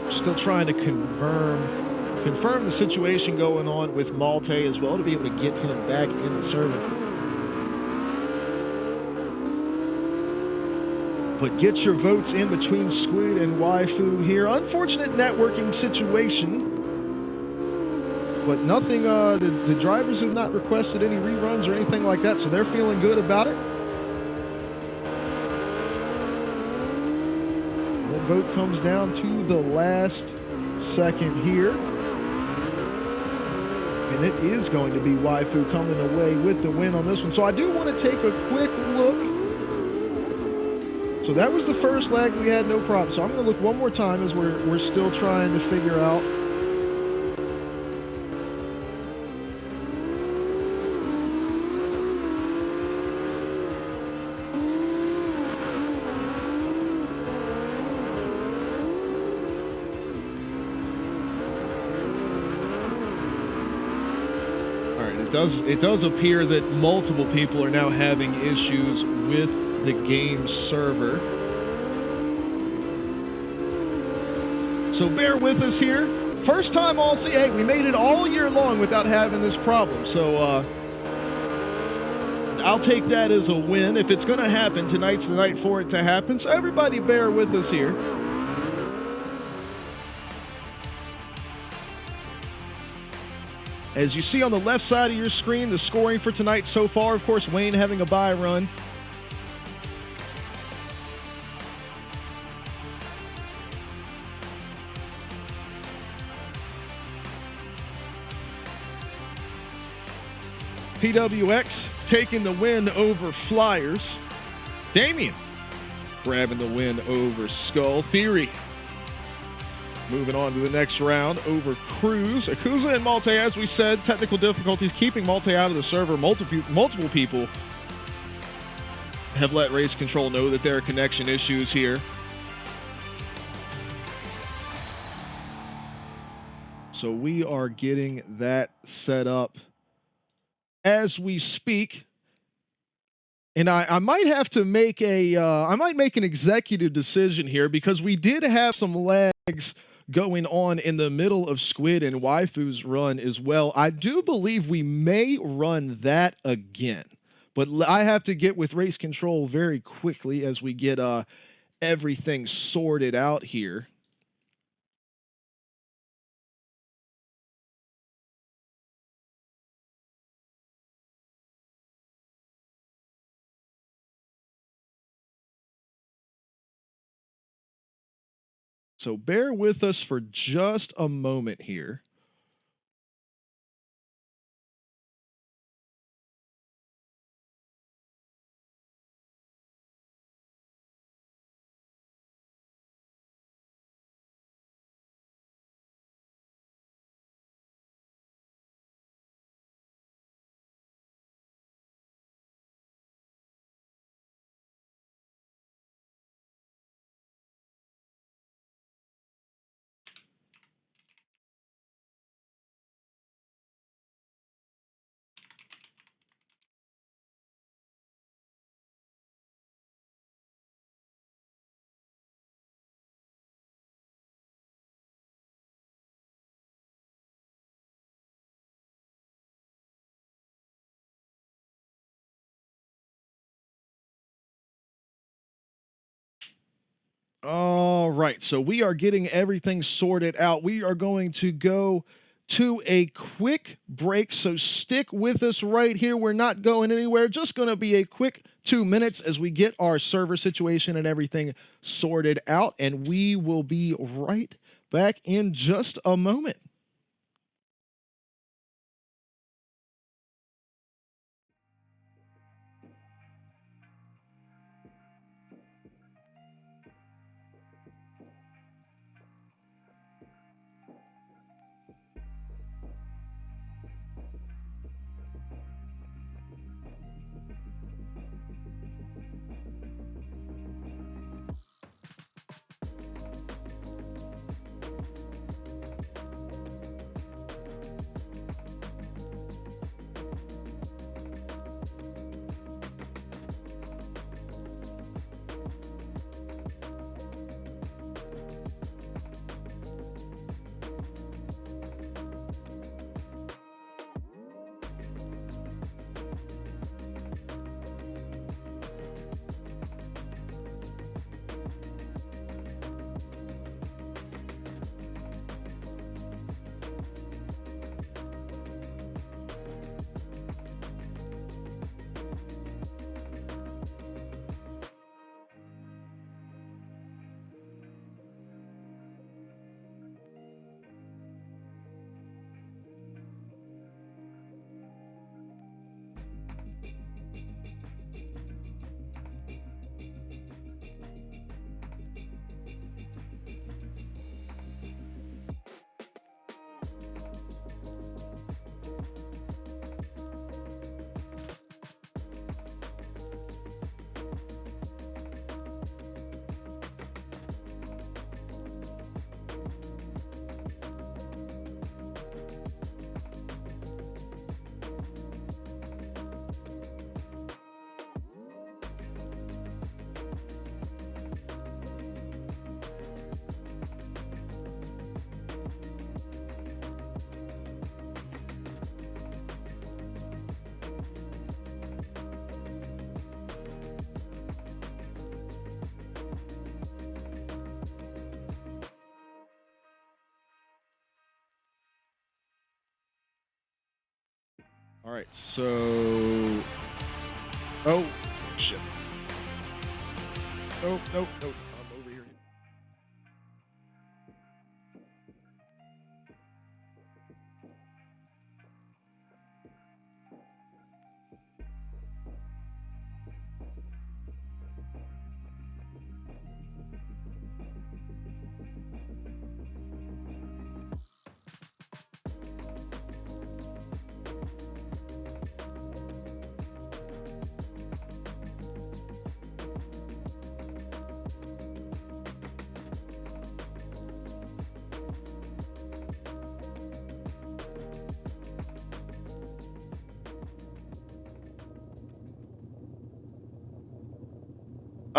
Still trying to confirm the situation going on with Malte as well, to be able to get him back in the server. But get your votes in between Squid and Waifu here. Unfortunate networking situation, but nothing, the drivers have not requested any reruns or anything like that, so they're feeling good about it. vote comes down to the last second here. And it is going to be Waifu coming away with the win on this one. So I do want to take a quick look. So that was the first leg. We had no problem. So I'm going to look one more time as we're still trying to figure out. It does appear that multiple people are now having issues with the game server. So bear with us here. First time all season. Hey, we made it all year long without having this problem. So I'll take that as a win. If it's going to happen, tonight's the night for it to happen. So everybody bear with us here. As you see on the left side of your screen, the scoring for tonight so far, of course, Wayne having a bye run. PWX taking the win over Flyers. Damien grabbing the win over Skull Theory. Moving on to the next round over Cruz. Akuza and Malte, as we said, technical difficulties keeping Malte out of the server. Multiple people have let Race Control know that there are connection issues here. So we are getting that set up as we speak. And I might have to make I might make an executive decision here, because we did have some lags going on in the middle of Squid and Waifu's run as well. I do believe we may run that again, but I have to get with Race Control very quickly as we get everything sorted out here. So bear with us for just a moment here. All right, so we are getting everything sorted out. We are going to go to a quick break, so stick with us right here. We're not going anywhere. Just going to be a quick 2 minutes as we get our server situation and everything sorted out, and we will be right back in just a moment. All right, so... Oh, shit. Nope. I'm over here.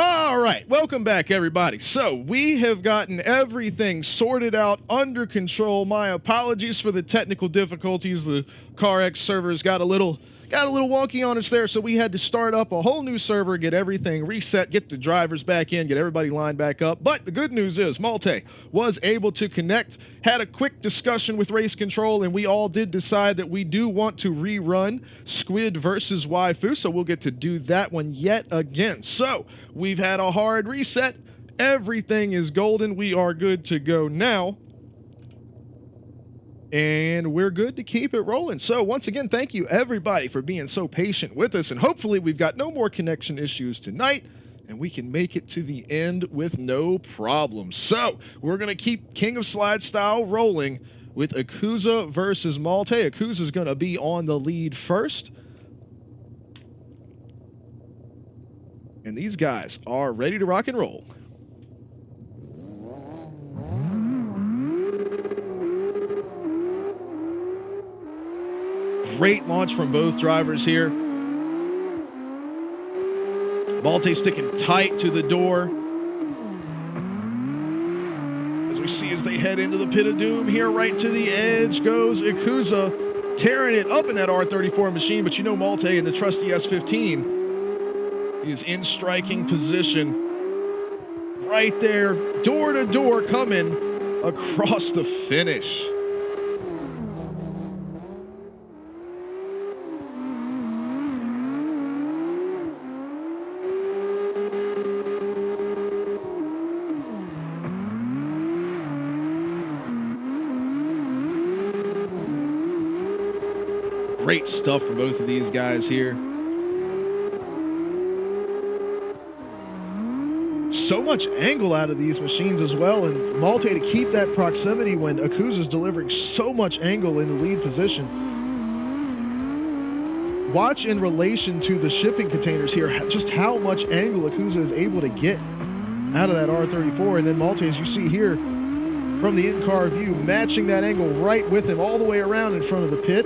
All right, welcome back, everybody. So we have gotten everything sorted out, under control. My apologies for the technical difficulties. The CarX servers got a little wonky on us there, so we had to start up a whole new server, get everything reset, get the drivers back in, get everybody lined back up. But the good news is Malte was able to connect, had a quick discussion with Race Control, and we all did decide that we do want to rerun Squid versus Waifu, so we'll get to do that one yet again. So we've had a hard reset. Everything is golden. We are good to go now. And we're good to keep it rolling. So once again, thank you everybody for being so patient with us. And hopefully we've got no more connection issues tonight and we can make it to the end with no problem. So we're going to keep King of Slide Style rolling with Akuza versus Malte. Akuza's going to be on the lead first. And these guys are ready to rock and roll. Great launch from both drivers here. Malte sticking tight to the door. As we see as they head into the pit of doom here, right to the edge goes Akuza, tearing it up in that R34 machine. But you know Malte in the trusty S15 is in striking position. Right there, door to door, coming across the finish. Great stuff from both of these guys here. So much angle out of these machines as well, and Malte to keep that proximity when Akuza's delivering so much angle in the lead position. Watch in relation to the shipping containers here just how much angle Akuza is able to get out of that R34, and then Malte, as you see here from the in-car view, matching that angle right with him all the way around in front of the pit.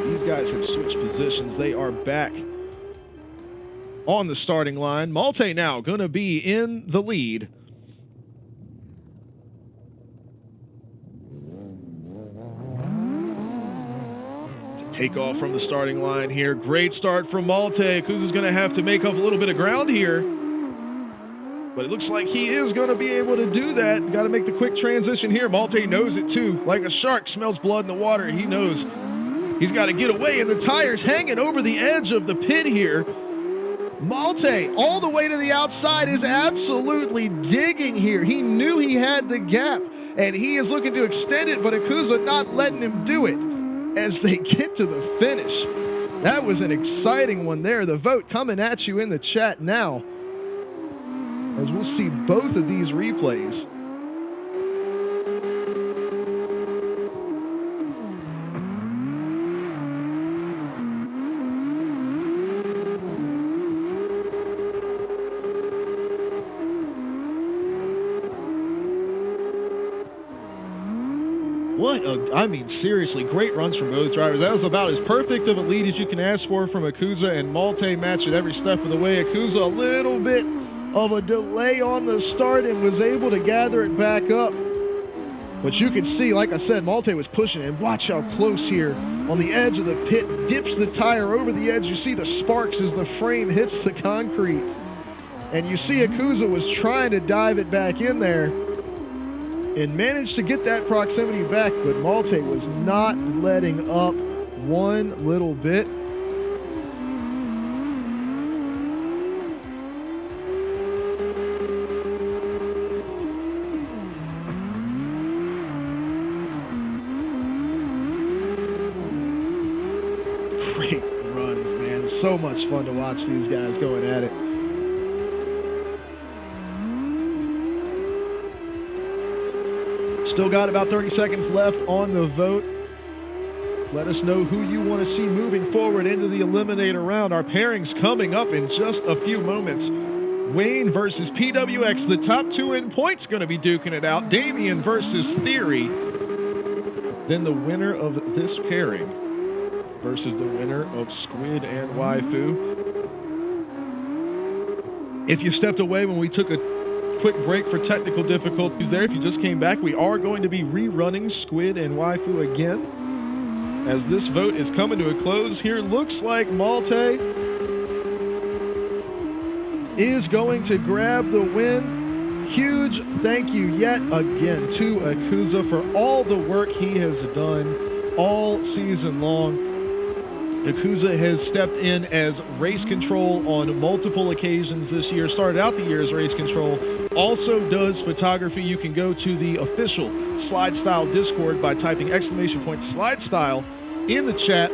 These guys have switched positions. They are back on the starting line. Malte now going to be in the lead. It's a takeoff from the starting line here. Great start from Malte. Akuza's going to have to make up a little bit of ground here. But it looks like he is going to be able to do that. Got to make the quick transition here. Malte knows it too. Like a shark smells blood in the water. He knows he's got to get away, and the tire's hanging over the edge of the pit here. Malte, all the way to the outside, is absolutely digging here. He knew he had the gap, and he is looking to extend it, but Akuza not letting him do it as they get to the finish. That was an exciting one there. The vote coming at you in the chat now, as we'll see both of these replays. I mean, seriously, great runs from both drivers. That was about as perfect of a lead as you can ask for from Akuza, and Malte matched it every step of the way. Akuza a little bit of a delay on the start and was able to gather it back up. But you can see, like I said, Malte was pushing, and watch how close here on the edge of the pit, dips the tire over the edge. You see the sparks as the frame hits the concrete. And you see Akuza was trying to dive it back in there and managed to get that proximity back, but Malte was not letting up one little bit. Great runs, man. So much fun to watch these guys going at it. Still got about 30 seconds left on the vote. Let us know who you want to see moving forward into the eliminator round. Our pairings coming up in just a few moments. Wayne versus PWX, the top two in points, going to be duking it out. Damien versus Theory. Then the winner of this pairing versus the winner of Squid and Waifu. If you stepped away when we took a quick break for technical difficulties there, if you just came back, we are going to be rerunning Squid and Waifu again. As this vote is coming to a close here, looks like Malte is going to grab the win. Huge thank you yet again to Akuza for all the work he has done all season long. Akuza has stepped in as race control on multiple occasions this year. Started out the year as race control. Also does photography. You can go to the official SLIDESTYLE Discord by typing !SLIDESTYLE in the chat.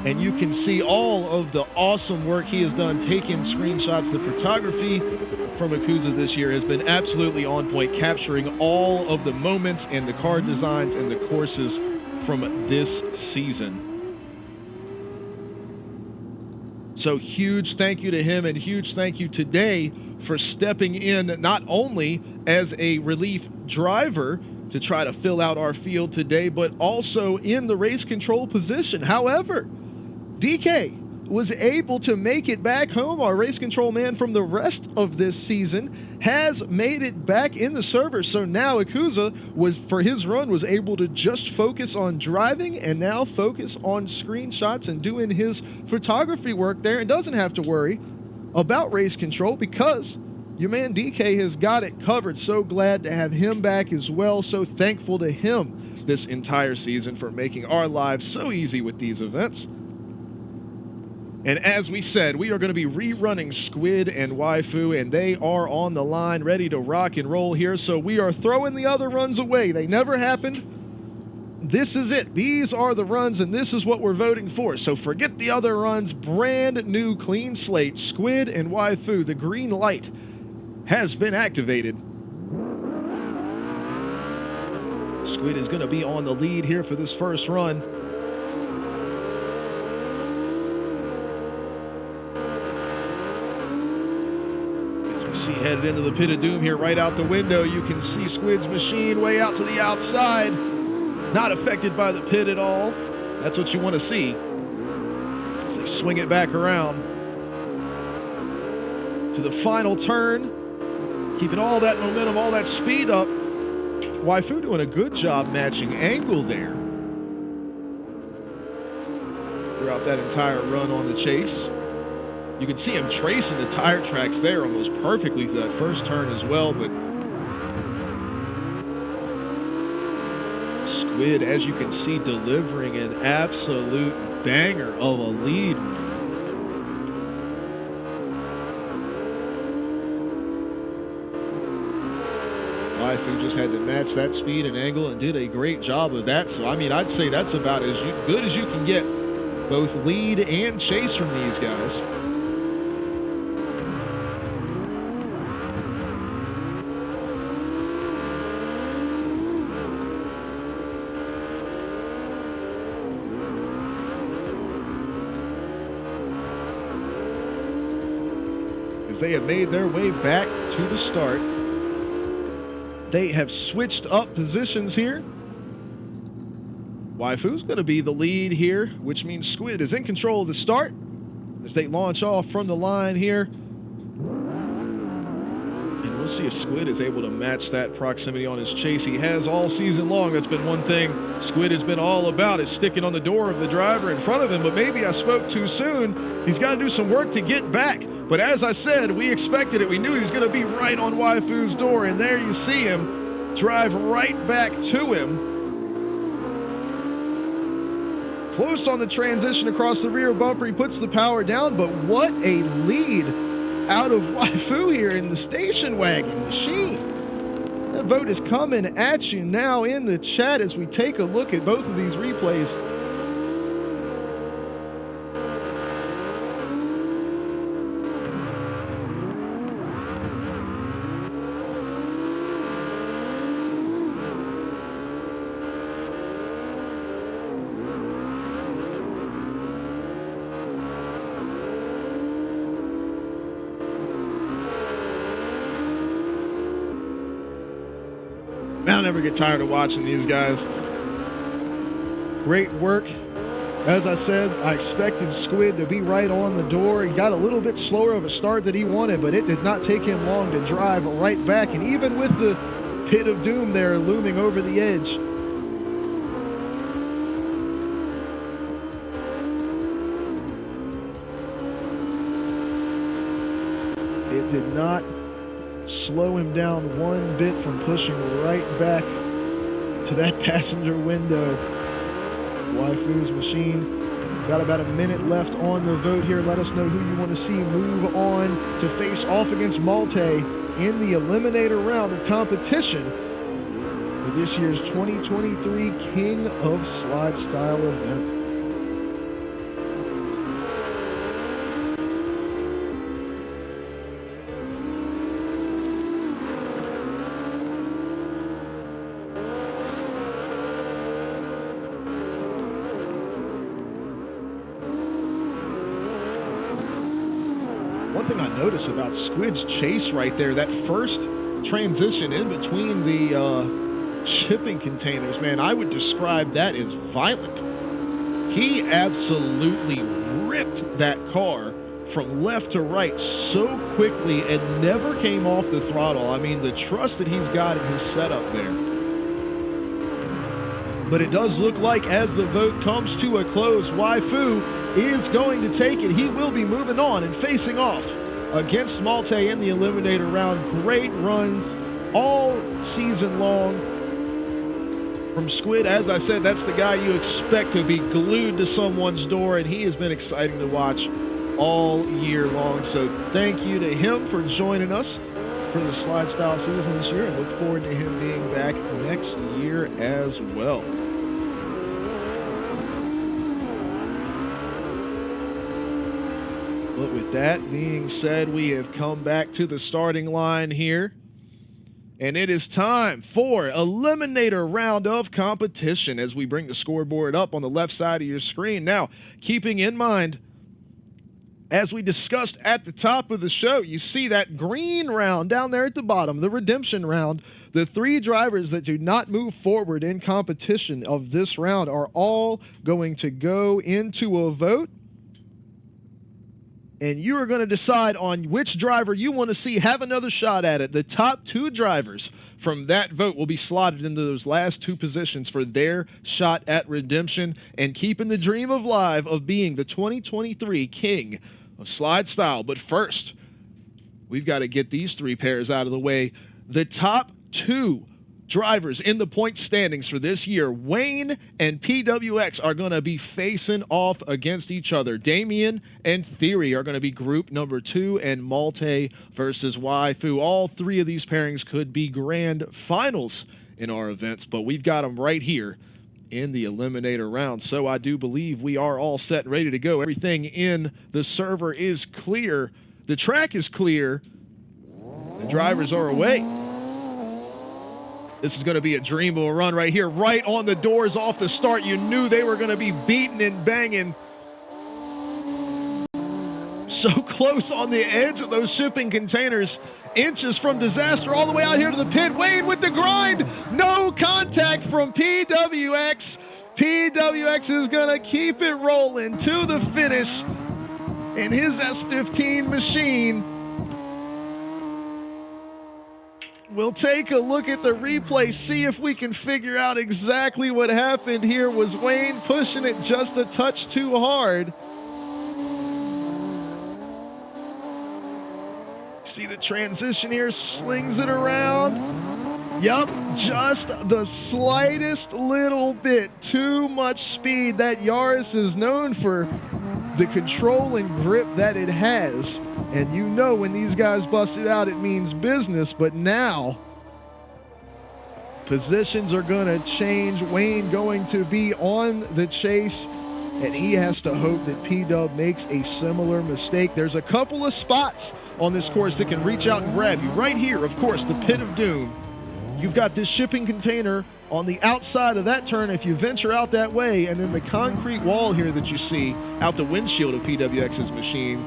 And you can see all of the awesome work he has done taking screenshots. The photography from Akuza this year has been absolutely on point, capturing all of the moments and the card designs and the courses from this season. So huge thank you to him, and huge thank you today for stepping in not only as a relief driver to try to fill out our field today, but also in the race control position. However, DK was able to make it back home. Our race control man from the rest of this season has made it back in the server. So now Akuza for his run was able to just focus on driving and now focus on screenshots and doing his photography work there, and doesn't have to worry about race control because your man DK has got it covered. So glad to have him back as well. So thankful to him this entire season for making our lives so easy with these events. And as we said, we are going to be rerunning Squid and Waifu, and they are on the line, ready to rock and roll here. So we are throwing the other runs away. They never happened. This is it. These are the runs, and this is what we're voting for. So forget the other runs. Brand new clean slate. Squid and Waifu. The green light has been activated. Squid is going to be on the lead here for this first run. See, headed into the pit of doom here, right out the window, you can see Squid's machine way out to the outside, not affected by the pit at all. That's what you want to see as they swing it back around to the final turn, keeping all that momentum, all that speed up. Waifu doing a good job matching angle there throughout that entire run on the chase. You can see him tracing the tire tracks there almost perfectly through that first turn as well, but Squid, as you can see, delivering an absolute banger of a lead run. Waifu just had to match that speed and angle and did a great job of that. So, I mean, I'd say that's about as good as you can get, both lead and chase from these guys. They have made their way back to the start. They have switched up positions here. Waifu's going to be the lead here, which means Squid is in control of the start as they launch off from the line here. And we'll see if Squid is able to match that proximity on his chase. He has all season long. That's been one thing Squid has been all about, is sticking on the door of the driver in front of him. But maybe I spoke too soon. He's got to do some work to get back. But as I said, we expected it. We knew he was going to be right on Waifu's door. And there you see him drive right back to him. Close on the transition across the rear bumper. He puts the power down, but what a lead out of Waifu here in the station wagon machine. That vote is coming at you now in the chat as we take a look at both of these replays. I'll never get tired of watching these guys. Great work. As I said, I expected Squid to be right on the door. He got a little bit slower of a start than he wanted, but it did not take him long to drive right back. And even with the pit of doom there looming over the edge, it did not slow him down one bit from pushing right back to that passenger window. Waifu's machine got about a minute left on the vote here. Let us know who you want to see move on to face off against Malte in the eliminator round of competition for this year's 2023 King of Slidestyle event. One thing I noticed about Squid's chase right there, that first transition in between the shipping containers, man, I would describe that as violent. He absolutely ripped that car from left to right so quickly and never came off the throttle. I mean, the trust that he's got in his setup there. But it does look like as the vote comes to a close, Waifu is going to take it. He will be moving on and facing off against Malte in the eliminator round. Great runs all season long from Squid. As I said, that's the guy you expect to be glued to someone's door, and he has been exciting to watch all year long. So thank you to him for joining us for the slide style season this year, and look forward to him being back next year as well. But with that being said, we have come back to the starting line here, and it is time for eliminator round of competition as we bring the scoreboard up on the left side of your screen. Now, keeping in mind, as we discussed at the top of the show, you see that green round down there at the bottom, the redemption round. The three drivers that do not move forward in competition of this round are all going to go into a vote. And you are going to decide on which driver you want to see have another shot at it. The top two drivers from that vote will be slotted into those last two positions for their shot at redemption and keeping the dream alive of being the 2023 King of Slide Style. But first, we've got to get these three pairs out of the way. The top two drivers in the point standings for this year, Wayne and PWX, are going to be facing off against each other. Damien and Theory are going to be group number 2, and Malte versus Waifu. All three of these pairings could be grand finals in our events, but we've got them right here in the eliminator round. So I do believe we are all set and ready to go. Everything in the server is clear. The track is clear. The drivers are away. This is going to be a dream of a run right here, right on the doors off the start. You knew they were going to be beating and banging. So close on the edge of those shipping containers, inches from disaster all the way out here to the pit. Wayne with the grind, no contact from PWX. PWX is going to keep it rolling to the finish in his S15 machine. We'll take a look at the replay, see if we can figure out exactly what happened here. Was Wayne pushing it just a touch too hard? See the transition here, slings it around. Yup, just the slightest little bit too much speed. That Yaris is known for the control and grip that it has. And you know when these guys bust it out, it means business. But now, positions are going to change. Wayne going to be on the chase, and he has to hope that P-Dub makes a similar mistake. There's a couple of spots on this course that can reach out and grab you. Right here, of course, the Pit of Doom. You've got this shipping container on the outside of that turn if you venture out that way, and then the concrete wall here that you see out the windshield of PWX's machine.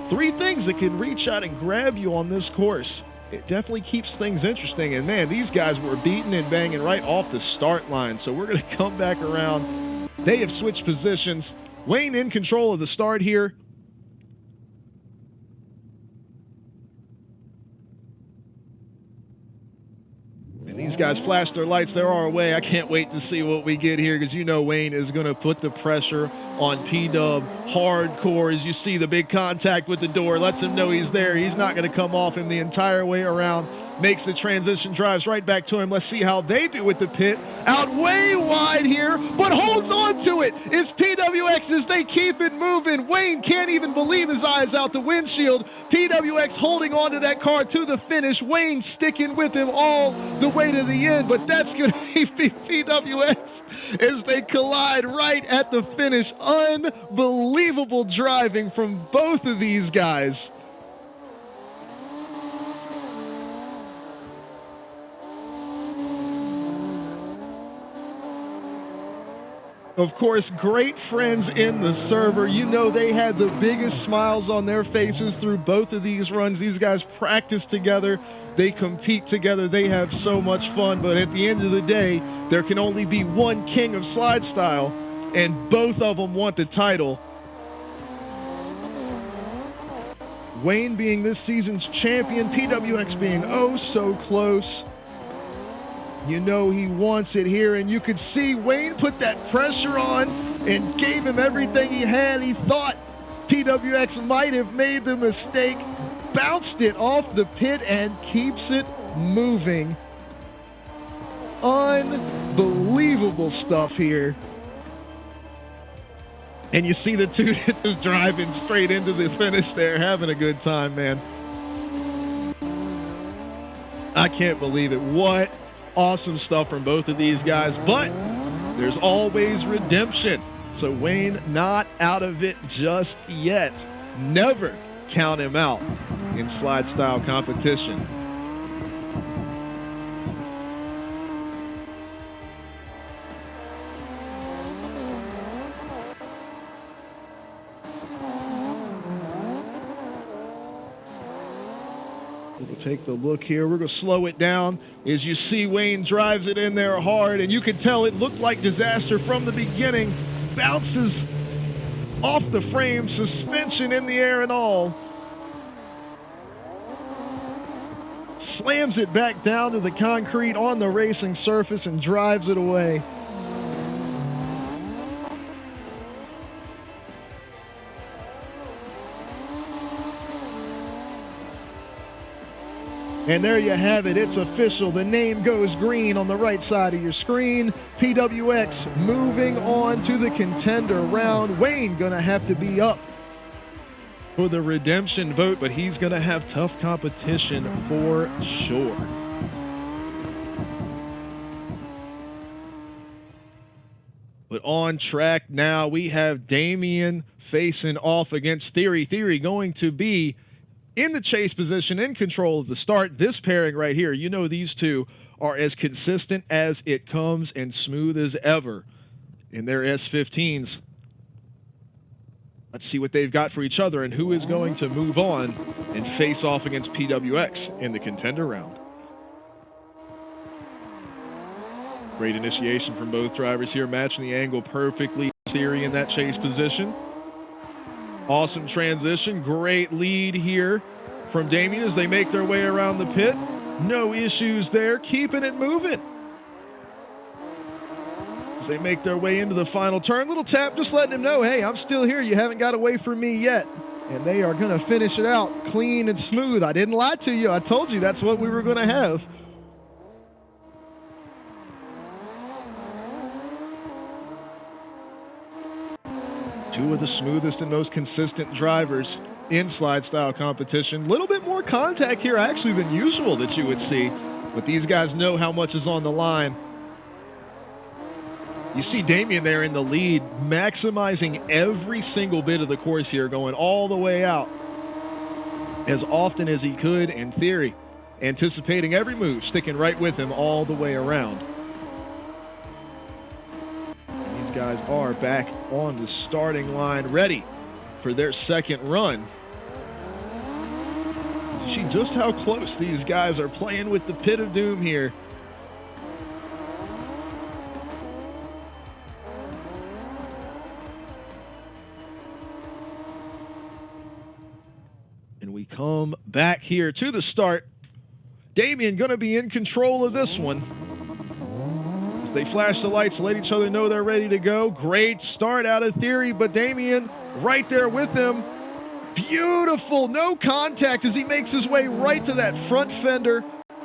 Three things that can reach out and grab you on this course. It definitely keeps things interesting, and man, these guys were beating and banging right off the start line, so we're going to come back around. They have switched positions. Wayne in control of the start here. These guys flash their lights. They're our way. I can't wait to see what we get here, because you know Wayne is going to put the pressure on P-Dub hardcore. As you see the big contact with the door, lets him know he's there. He's not going to come off him the entire way around. Makes the transition, drives right back to him. Let's see how they do with the pit. Out way wide here, but holds on to it. It's PWX as they keep it moving. Wayne can't even believe his eyes out the windshield. PWX holding on to that car to the finish. Wayne sticking with him all the way to the end, but that's going to be PWX as they collide right at the finish. Unbelievable driving from both of these guys. Of course, great friends in the server. You know they had the biggest smiles on their faces through both of these runs. These guys practice together. They compete together. They have so much fun. But at the end of the day, there can only be one king of slide style, and both of them want the title. Wayne being this season's champion, PWX being oh so close. You know he wants it here, and you could see Wayne put that pressure on and gave him everything he had. He thought PWX might have made the mistake, bounced it off the pit, and keeps it moving. Unbelievable stuff here. And you see the two just driving straight into the finish there, having a good time, man. I can't believe it. What awesome stuff from both of these guys, but there's always redemption. So Wayne not out of it just yet. Never count him out in slide style competition. We'll take the look here. We're going to slow it down as you see Wayne drives it in there hard, and you can tell it looked like disaster from the beginning. Bounces off the frame, suspension in the air and all. Slams it back down to the concrete on the racing surface and drives it away. And there you have it. It's official. The name goes green on the right side of your screen. PWX moving on to the contender round. Wayne gonna have to be up for the redemption vote, but he's gonna have tough competition for sure. But on track now, we have Damien facing off against Theory. Theory going to be in the chase position, in control of the start. This pairing right here, you know these two are as consistent as it comes and smooth as ever in their S15s. Let's see what they've got for each other and who is going to move on and face off against PWX in the contender round. Great initiation from both drivers here, matching the angle perfectly. Theory in that chase position. Awesome transition, great lead here from Damien as they make their way around the pit. No issues there, keeping it moving. As they make their way into the final turn, little tap just letting him know, hey, I'm still here. You haven't got away from me yet. And they are going to finish it out clean and smooth. I didn't lie to you. I told you that's what we were going to have. Two of the smoothest and most consistent drivers in slide style competition. A little bit more contact here actually than usual that you would see, but these guys know how much is on the line. You see Damien there in the lead, maximizing every single bit of the course here, going all the way out as often as he could in theory, anticipating every move, sticking right with him all the way around. And these guys are back on the starting line, ready for their second run. You see just how close these guys are playing with the pit of doom here. And we come back here to the start. Damien going to be in control of this one. As they flash the lights, let each other know they're ready to go. Great start out of theory, but Damien right there with him. Beautiful, no contact as he makes his way right to that front fender.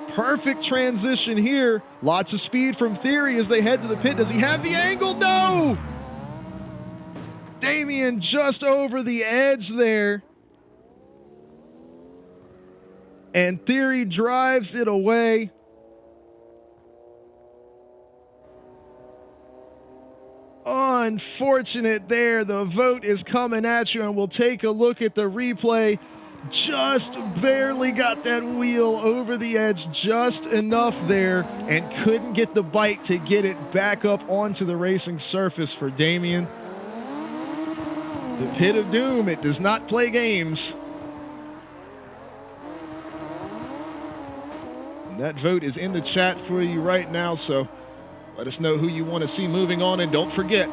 Perfect transition here. Lots of speed from theory as they head to the pit. Does he have the angle? No! Damien just over the edge there. And theory drives it away. Unfortunate there. The vote is coming at you, and we'll take a look at the replay. Just barely got that wheel over the edge, just enough there, and couldn't get the bite to get it back up onto the racing surface for Damien. The pit of doom, it does not play games. And that vote is in the chat for you right now, so let us know who you want to see moving on, and don't forget,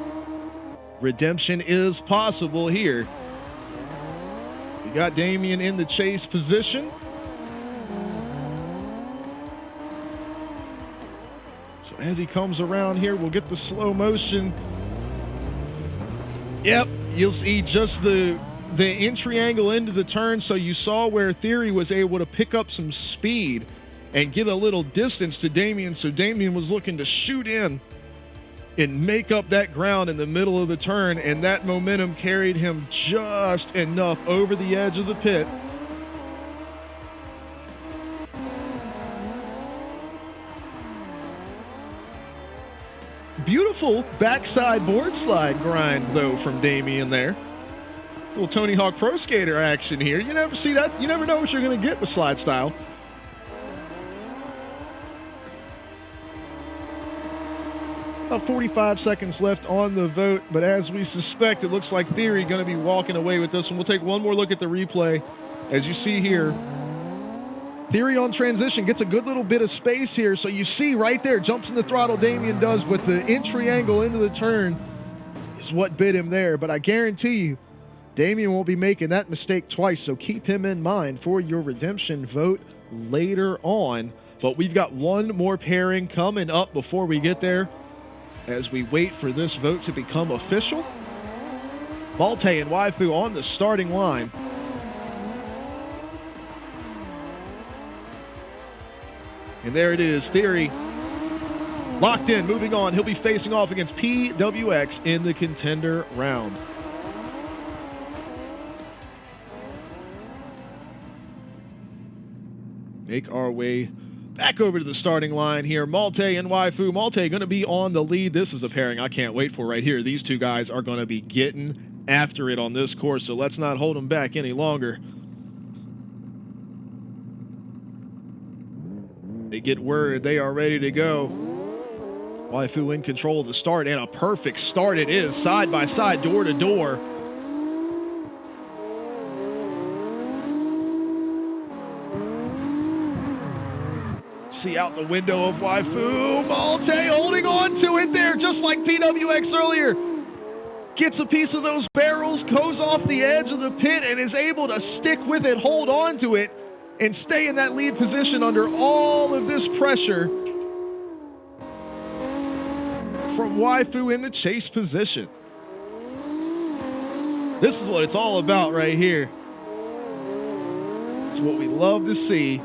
redemption is possible here. We got Damien in the chase position. So as he comes around here, we'll get the slow motion. Yep, you'll see just the entry angle into the turn, so you saw where Theory was able to pick up some speed and get a little distance to Damien, so Damien was looking to shoot in and make up that ground in the middle of the turn, and that momentum carried him just enough over the edge of the pit. Beautiful backside board slide grind, though, from Damien there. Little Tony Hawk Pro Skater action here. You never see that. You never know what you're going to get with slide style. About 45 seconds left on the vote, but as we suspect, it looks like Theory going to be walking away with this one. We'll take one more look at the replay. As you see here, Theory on transition gets a good little bit of space here, so you see right there, jumps in the throttle, Damien does, with the entry angle into the turn is what bit him there, but I guarantee you, Damien won't be making that mistake twice, so keep him in mind for your redemption vote later on. But we've got one more pairing coming up before we get there, as we wait for this vote to become official. Malte and Waifu on the starting line. And there it is, Theory locked in, moving on. He'll be facing off against PWX in the contender round. Make our way back over to the starting line here. Malte and Waifu. Malte going to be on the lead. This is a pairing I can't wait for right here. These two guys are going to be getting after it on this course, so let's not hold them back any longer. They get word they are ready to go. Waifu in control of the start, and a perfect start it is. Side by side, door to door. See out the window of Waifu. Malte holding on to it there, just like PWX earlier. Gets a piece of those barrels, goes off the edge of the pit, and is able to stick with it, hold on to it. and stay in that lead position under all of this pressure from Waifu in the chase position. This is what it's all about right here. It's what we love to see.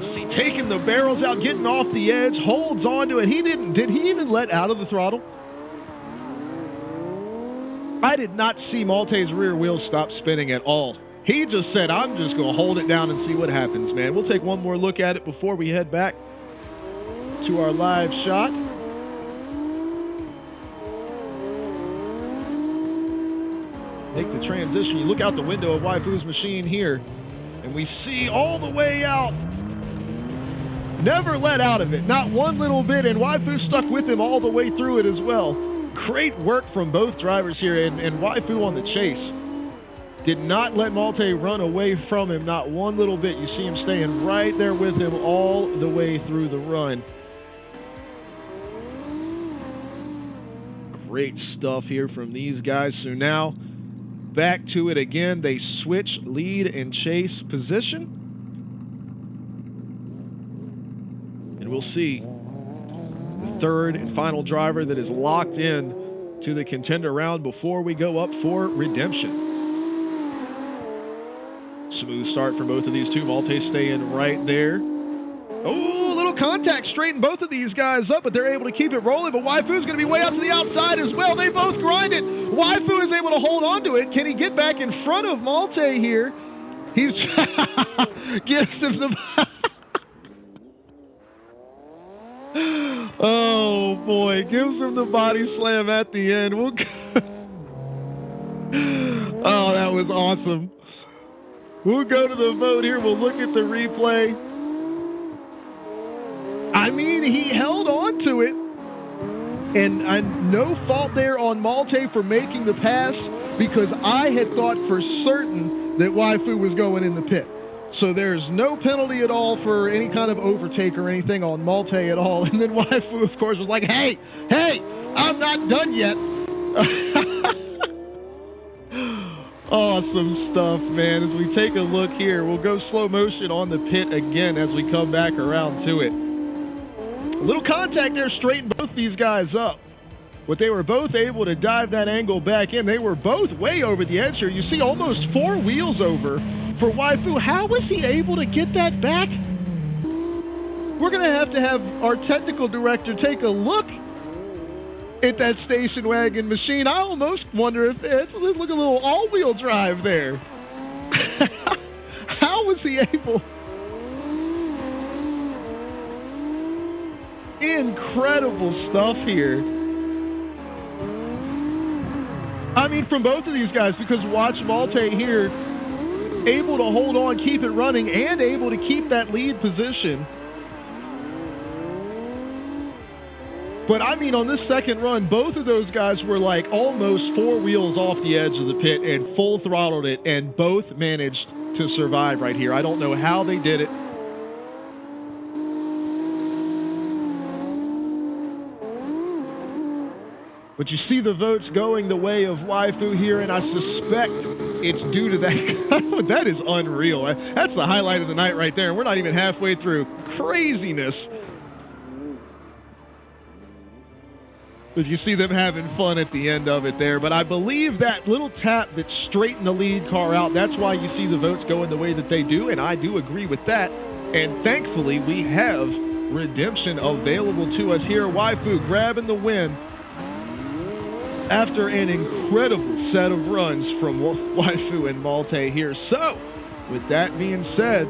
See, taking the barrels out, getting off the edge, holds on to it. Did he even let out of the throttle? I did not see Malte's rear wheels stop spinning at all. He just said, I'm just going to hold it down and see what happens, man. We'll take one more look at it before we head back to our live shot. Make the transition. You look out the window of Waifu's machine here, and we see all the way out. Never let out of it, not one little bit, and Waifu stuck with him all the way through it as well. Great work from both drivers here, and Waifu on the chase. Did not let Malte run away from him, not one little bit. You see him staying right there with him all the way through the run. Great stuff here from these guys. So now, back to it again. They switch lead and chase position. And we'll see the third and final driver that is locked in to the contender round before we go up for redemption. Smooth start for both of these two. Malte staying right there. Oh, little contact straightened both of these guys up, but they're able to keep it rolling. But Waifu's going to be way out to the outside as well. They both grind it. Waifu is able to hold on to it. Can he get back in front of Malte here? He's gives him the... Oh boy, gives him the body slam at the end. Oh, that was awesome. We'll go to the vote here. We'll look at the replay. I mean, he held on to it, and no fault there on Malte for making the pass, because I had thought for certain that Waifu was going in the pit. So there's no penalty at all for any kind of overtake or anything on Malte at all. And then Waifu, of course, was like, hey, I'm not done yet. Awesome stuff, man. As we take a look here, we'll go slow motion on the pit again as we come back around to it. A little contact there straightened both these guys up. But they were both able to dive that angle back in. They were both way over the edge here. You see almost 4 wheels over for Waifu. How was he able to get that back? We're going to have our technical director take a look at that station wagon machine. I almost wonder if it's look a little all-wheel drive there. How was he able? Incredible stuff here. I mean, from both of these guys, because watch Malte here, able to hold on, keep it running, and able to keep that lead position. But I mean, on this second run, both of those guys were like almost 4 wheels off the edge of the pit and full throttled it, and both managed to survive right here. I don't know how they did it. But you see the votes going the way of Waifu here, and I suspect it's due to that. That is unreal. That's the highlight of the night right there, and we're not even halfway through. Craziness. But you see them having fun at the end of it there. But I believe that little tap that straightened the lead car out, that's why you see the votes going the way that they do, and I do agree with that. And thankfully, we have redemption available to us here. Waifu grabbing the win after an incredible set of runs from Waifu and Malte here. So, with that being said,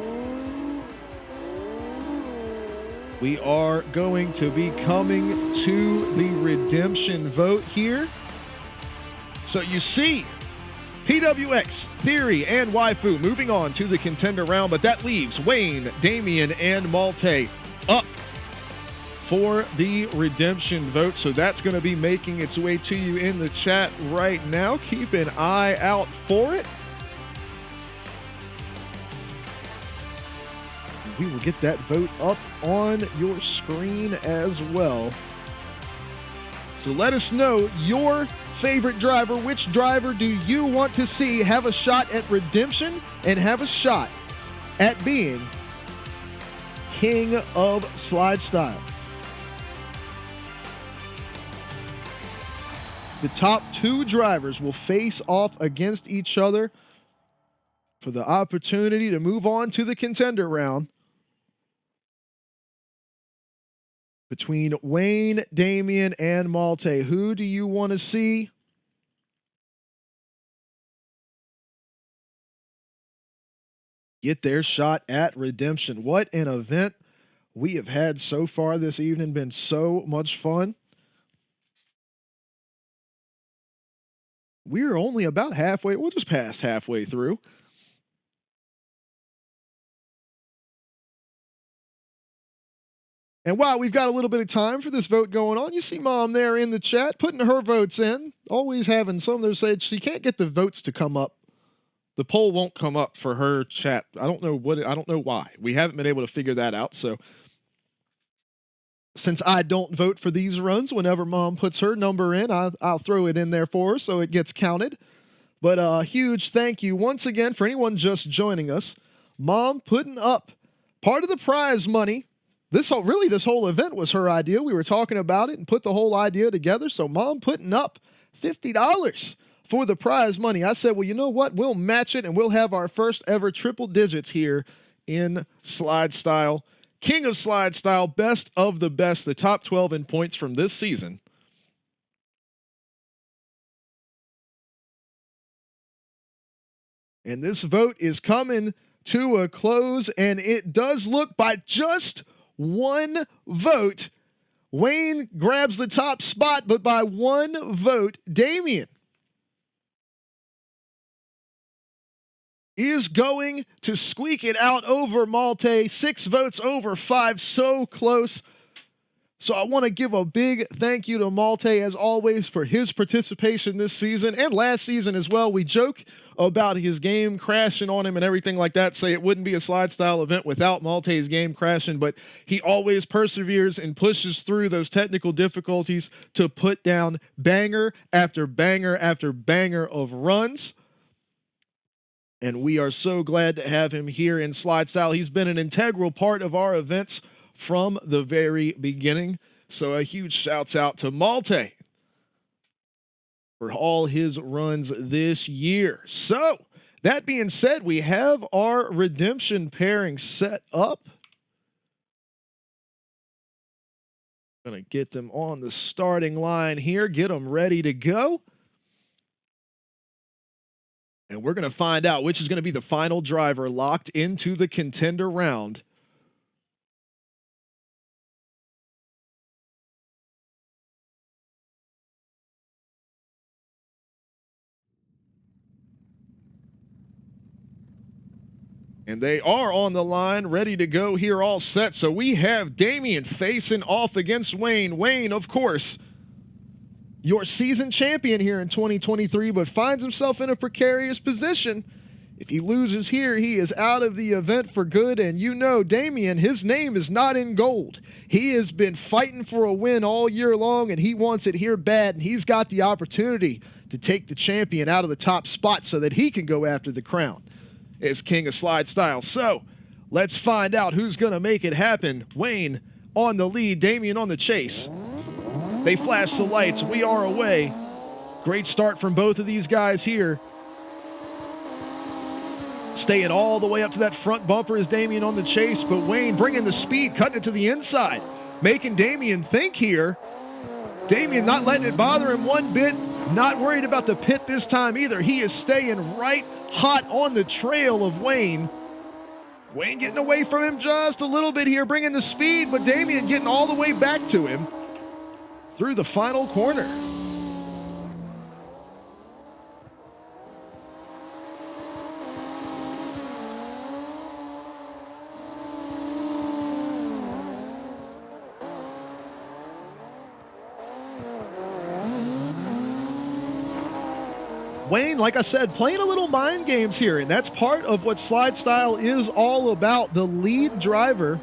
we are going to be coming to the redemption vote here. So you see PWX, Theory, and Waifu moving on to the contender round, but that leaves Wayne, Damien, and Malte up for the redemption vote. So that's going to be making its way to you in the chat right now. Keep an eye out for it. We will get that vote up on your screen as well. So let us know your favorite driver. Which driver do you want to see have a shot at redemption and have a shot at being king of slidestyle? The top 2 drivers will face off against each other for the opportunity to move on to the contender round between Wayne, Damian, and Malte. Who do you want to see get their shot at redemption? What an event we have had so far this evening. Been so much fun. We're only about halfway. We'll just pass halfway through. And while we've got a little bit of time for this vote going on, you see Mom there in the chat putting her votes in, always having some there say she can't get the votes to come up. The poll won't come up for her chat. I don't know why. We haven't been able to figure that out. So since I don't vote for these runs, whenever Mom puts her number in, I'll throw it in there for her so it gets counted. But a huge thank you once again for anyone just joining us. Mom putting up part of the prize money. This whole event was her idea. We were talking about it and put the whole idea together. So Mom putting up $50 for the prize money. I said, well, you know what? We'll match it and we'll have our first ever triple digits here in SLIDESTYLE. King of SLIDESTYLE, best of the best, the top 12 in points from this season. And this vote is coming to a close, and it does look by just one vote, Wayne grabs the top spot, but by one vote, Damian is going to squeak it out over Malte. 6 votes over 5, so close. So I want to give a big thank you to Malte, as always, for his participation this season and last season as well. We joke about his game crashing on him and everything like that, say it wouldn't be a SLIDESTYLE event without Malte's game crashing, but he always perseveres and pushes through those technical difficulties to put down banger after banger after banger of runs. And we are so glad to have him here in SLIDESTYLE. He's been an integral part of our events from the very beginning. So a huge shouts out to Malte for all his runs this year. So that being said, we have our redemption pairing set up. Gonna get them on the starting line here, get them ready to go. And we're gonna find out which is gonna be the final driver locked into the contender round. And they are on the line, ready to go here, all set. So we have Damian facing off against Wayne. Wayne, of course, your season champion here in 2023, but finds himself in a precarious position. If he loses here, he is out of the event for good. And you know, Damian, his name is not in gold. He has been fighting for a win all year long, and he wants it here bad. And he's got the opportunity to take the champion out of the top spot so that he can go after the crown as king of SLIDESTYLE. So let's find out who's going to make it happen. Wayne on the lead, Damian on the chase. They flash the lights. We are away. Great start from both of these guys here. Staying all the way up to that front bumper is Damian on the chase, but Wayne bringing the speed, cutting it to the inside, making Damian think here. Damian not letting it bother him one bit, not worried about the pit this time either. He is staying right hot on the trail of Wayne. Wayne getting away from him just a little bit here, bringing the speed, but Damian getting all the way back to him through the final corner. Wayne, like I said, playing a little mind games here, and that's part of what SLIDESTYLE is all about. The lead driver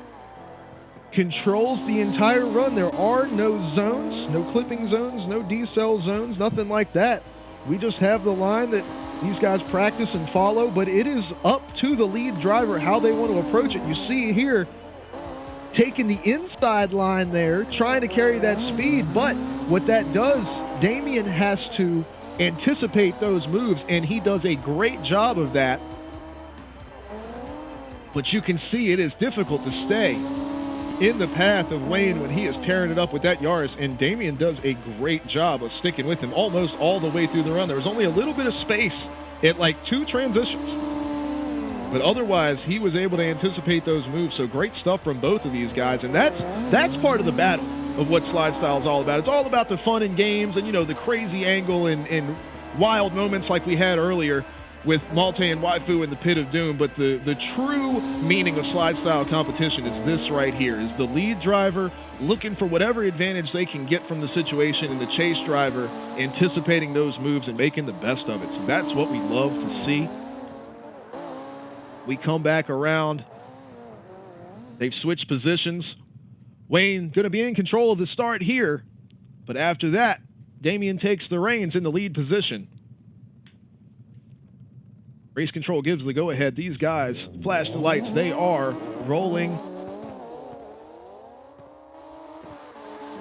controls the entire run. There are no zones, no clipping zones, no decel zones, nothing like that. We just have the line that these guys practice and follow, but it is up to the lead driver how they want to approach it. You see here, taking the inside line there, trying to carry that speed, but what that does, Damian has to anticipate those moves, and he does a great job of that. But you can see it is difficult to stay in the path of Wayne when he is tearing it up with that Yaris, and Damian does a great job of sticking with him almost all the way through the run. There was only a little bit of space at like 2 transitions, but otherwise he was able to anticipate those moves. So great stuff from both of these guys, and that's part of the battle of what slide style is all about. It's all about the fun and games and, you know, the crazy angle and wild moments like we had earlier with Malte and Waifu in the Pit of Doom, but the true meaning of slide style competition is this right here, is the lead driver looking for whatever advantage they can get from the situation, and the chase driver anticipating those moves and making the best of it. So that's what we love to see. We come back around. They've switched positions. Wayne going to be in control of the start here, but after that, Damian takes the reins in the lead position. Race control gives the go-ahead. These guys flash the lights. They are rolling.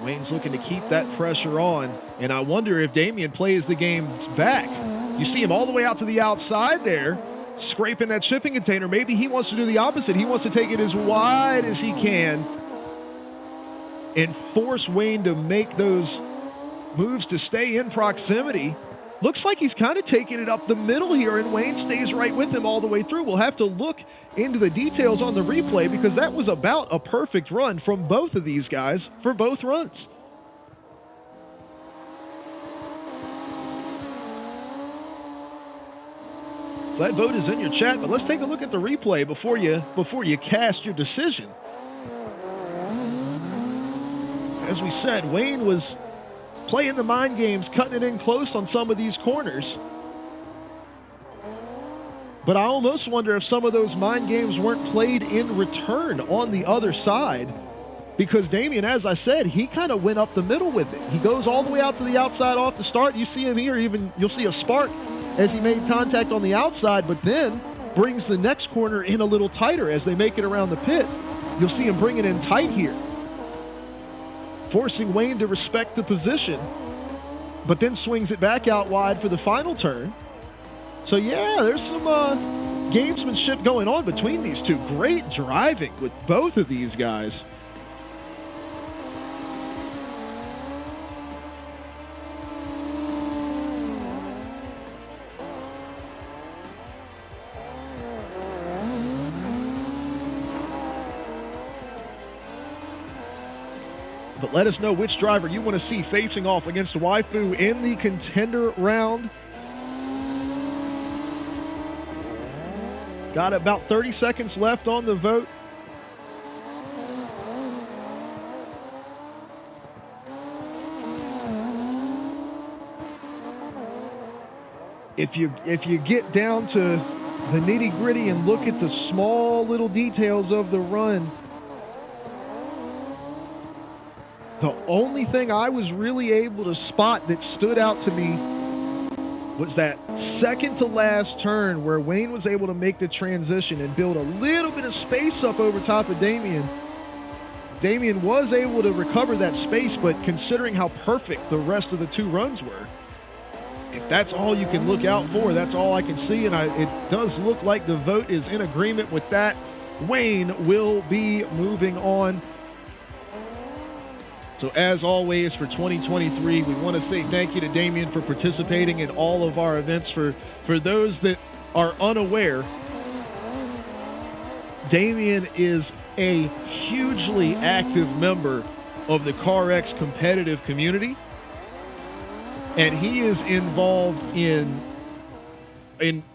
Wayne's looking to keep that pressure on, and I wonder if Damian plays the games back. You see him all the way out to the outside there, scraping that shipping container. Maybe he wants to do the opposite. He wants to take it as wide as he can and force Wayne to make those moves to stay in proximity. Looks like he's kind of taking it up the middle here, and Wayne stays right with him all the way through. We'll have to look into the details on the replay because that was about a perfect run from both of these guys for both runs. So that vote is in your chat, but let's take a look at the replay before you cast your decision. As we said, Wayne was playing the mind games, cutting it in close on some of these corners. But I almost wonder if some of those mind games weren't played in return on the other side, because Damian, as I said, he kind of went up the middle with it. He goes all the way out to the outside off the start. You see him here, even you'll see a spark as he made contact on the outside, but then brings the next corner in a little tighter as they make it around the pit. You'll see him bring it in tight here, forcing Wayne to respect the position, but then swings it back out wide for the final turn. So yeah, there's some gamesmanship going on between these two. Great driving with both of these guys. But let us know which driver you want to see facing off against Waifu in the contender round. Got about 30 seconds left on the vote. If you get down to the nitty-gritty and look at the small little details of the run, the only thing I was really able to spot that stood out to me was that second to last turn where Wayne was able to make the transition and build a little bit of space up over top of Damian. Damian was able to recover that space, but considering how perfect the rest of the two runs were, if that's all you can look out for, that's all I can see, and it does look like the vote is in agreement with that. Wayne will be moving on. So as always for 2023, we want to say thank you to Damian for participating in all of our events. For those that are unaware, Damian is a hugely active member of the CarX competitive community, and he is involved in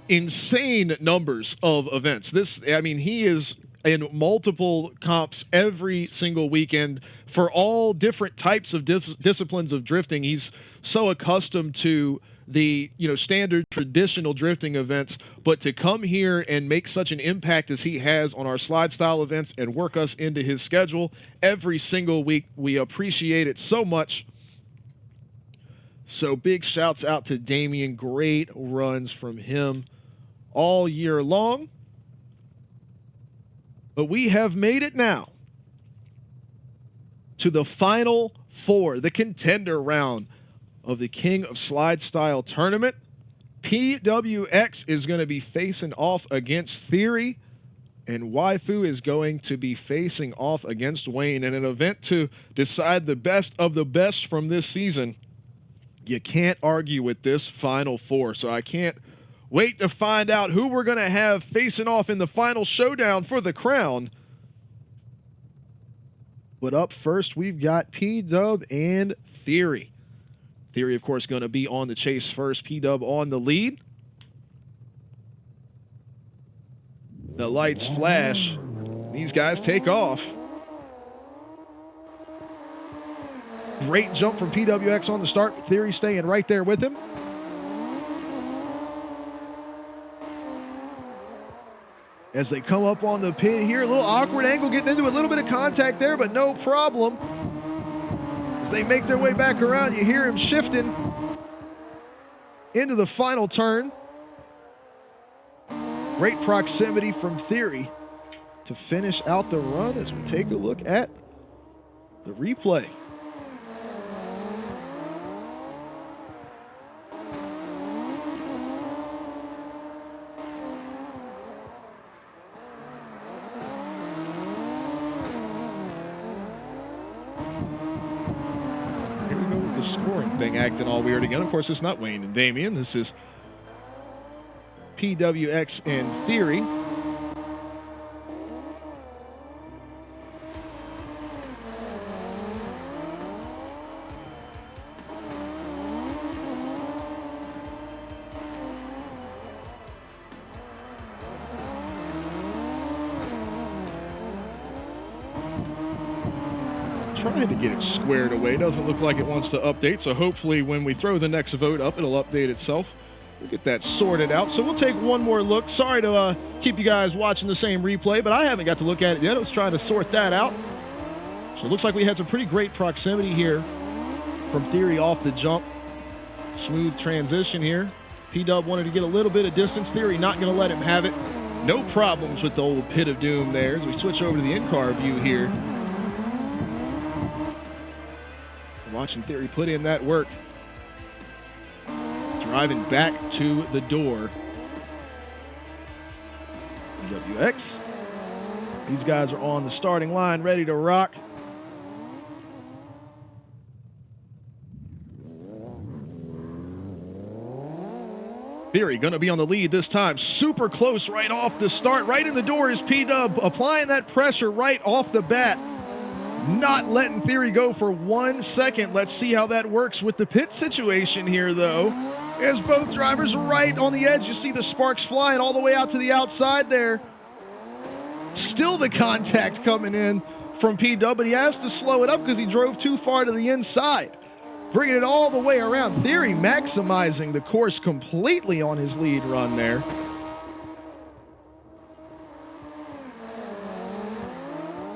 insane numbers of events. He is in multiple comps every single weekend for all different types of disciplines of drifting. He's so accustomed to the standard traditional drifting events, but to come here and make such an impact as he has on our slide style events and work us into his schedule every single week, we appreciate it so much. So big shouts out to Damian. Great runs from him all year long. But we have made it now to the final four, the contender round of the King of Slide Style tournament. PWX is going to be facing off against Theory, and Waifu is going to be facing off against Wayne in an event to decide the best of the best from this season. You can't argue with this final four, so I can't wait to find out who we're going to have facing off in the final showdown for the crown. But up first, we've got P-Dub and Theory. Theory, of course, going to be on the chase first. P-Dub on the lead. The lights flash. These guys take off. Great jump from PWX on the start, but Theory staying right there with him. As they come up on the pin here, a little awkward angle, getting into a little bit of contact there, but no problem. As they make their way back around, you hear him shifting into the final turn. Great proximity from Theory to finish out the run as we take a look at the replay. The scoring thing acting all weird again. Of course, it's not Wayne and Damian. This is PWX and Theory. Trying to get it squared away. Doesn't look like it wants to update, so hopefully when we throw the next vote up, it'll update itself. We'll get that sorted out. So we'll take one more look. Sorry to keep you guys watching the same replay, but I haven't got to look at it yet. I was trying to sort that out. So it looks like we had some pretty great proximity here from Theory off the jump. Smooth transition here. P-Dub wanted to get a little bit of distance. Theory not going to let him have it. No problems with the old pit of doom there as we switch over to the in-car view here. Watching Theory put in that work. Driving back to the door. PWX. These guys are on the starting line, ready to rock. Theory going to be on the lead this time. Super close right off the start. Right in the door is P-Dub, applying that pressure right off the bat. Not letting Theory go for 1 second. Let's see how that works with the pit situation here, though. As both drivers right on the edge, you see the sparks flying all the way out to the outside there. Still the contact coming in from P-Dub, but he has to slow it up because he drove too far to the inside. Bringing it all the way around. Theory maximizing the course completely on his lead run there.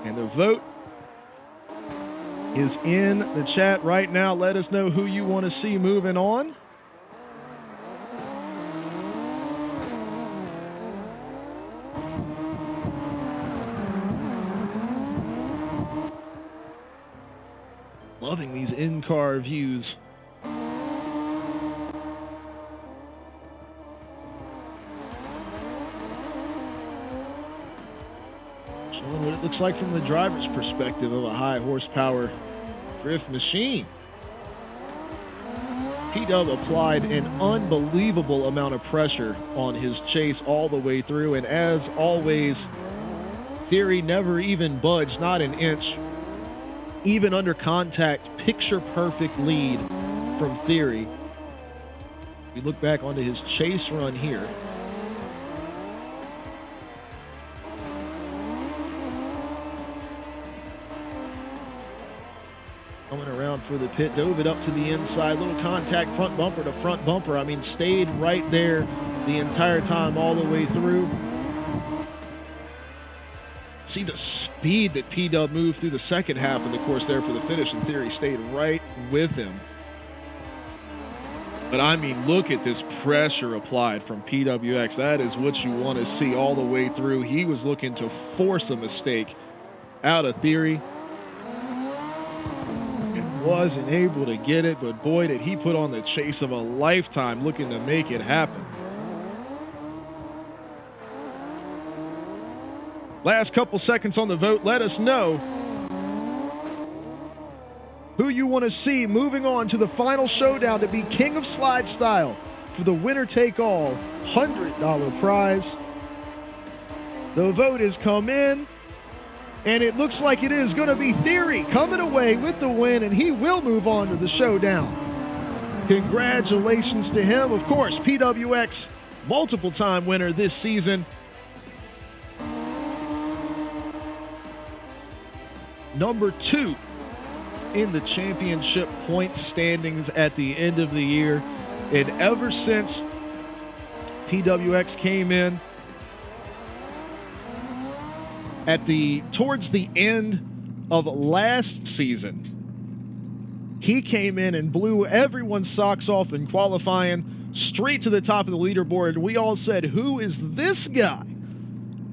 And the vote is in the chat right now. Let us know who you want to see moving on. Loving these in-car views. Showing what it looks like from the driver's perspective of a high horsepower drift machine. P-Dub applied an unbelievable amount of pressure on his chase all the way through, and as always, Theory never even budged, not an inch. Even under contact, picture perfect lead from Theory. We look back onto his chase run here. Coming around for the pit, dove it up to the inside, little contact front bumper to front bumper. I mean, stayed right there the entire time all the way through. See the speed that P-Dub moved through the second half of the course there for the finish. In theory, stayed right with him. But I mean, look at this pressure applied from PWX. That is what you want to see all the way through. He was looking to force a mistake out of theory. And wasn't able to get it, but boy, did he put on the chase of a lifetime looking to make it happen. Last couple seconds on the vote. Let us know who you want to see moving on to the final showdown to be King of Slide Style for the winner-take-all $100 prize. The vote has come in, and it looks like it is going to be Theory coming away with the win, and he will move on to the showdown. Congratulations to him. Of course, PWX, multiple-time winner this season. Number 2 in the championship points standings at the end of the year. And ever since PWX came in towards the end of last season, he came in and blew everyone's socks off in qualifying, straight to the top of the leaderboard. And we all said, who is this guy?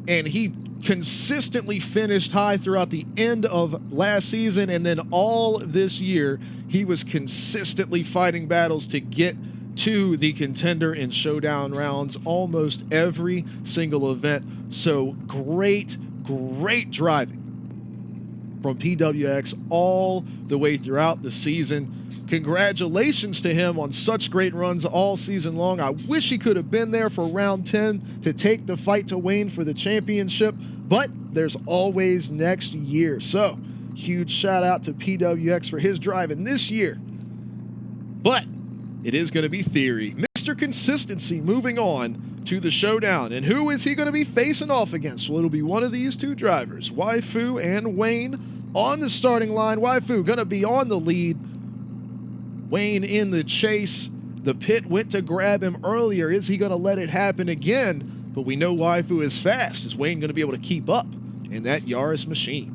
And he consistently finished high throughout the end of last season, and then all this year he was consistently fighting battles to get to the contender in showdown rounds almost every single event. So great driving from PWX all the way throughout the season. Congratulations to him on such great runs all season long. I wish he could have been there for round 10 to take the fight to Wayne for the championship, but there's always next year. So huge shout out to PWX for his driving this year. But it is going to be Theory, Mr. Consistency, moving on to the showdown. And who is he going to be facing off against? Well, it'll be one of these two drivers, Waifu and Wayne, on the starting line. Waifu going to be on the lead, Wayne in the chase. The pit went to grab him earlier. Is he going to let it happen again? But we know Waifu is fast. Is Wayne going to be able to keep up in that Yaris machine?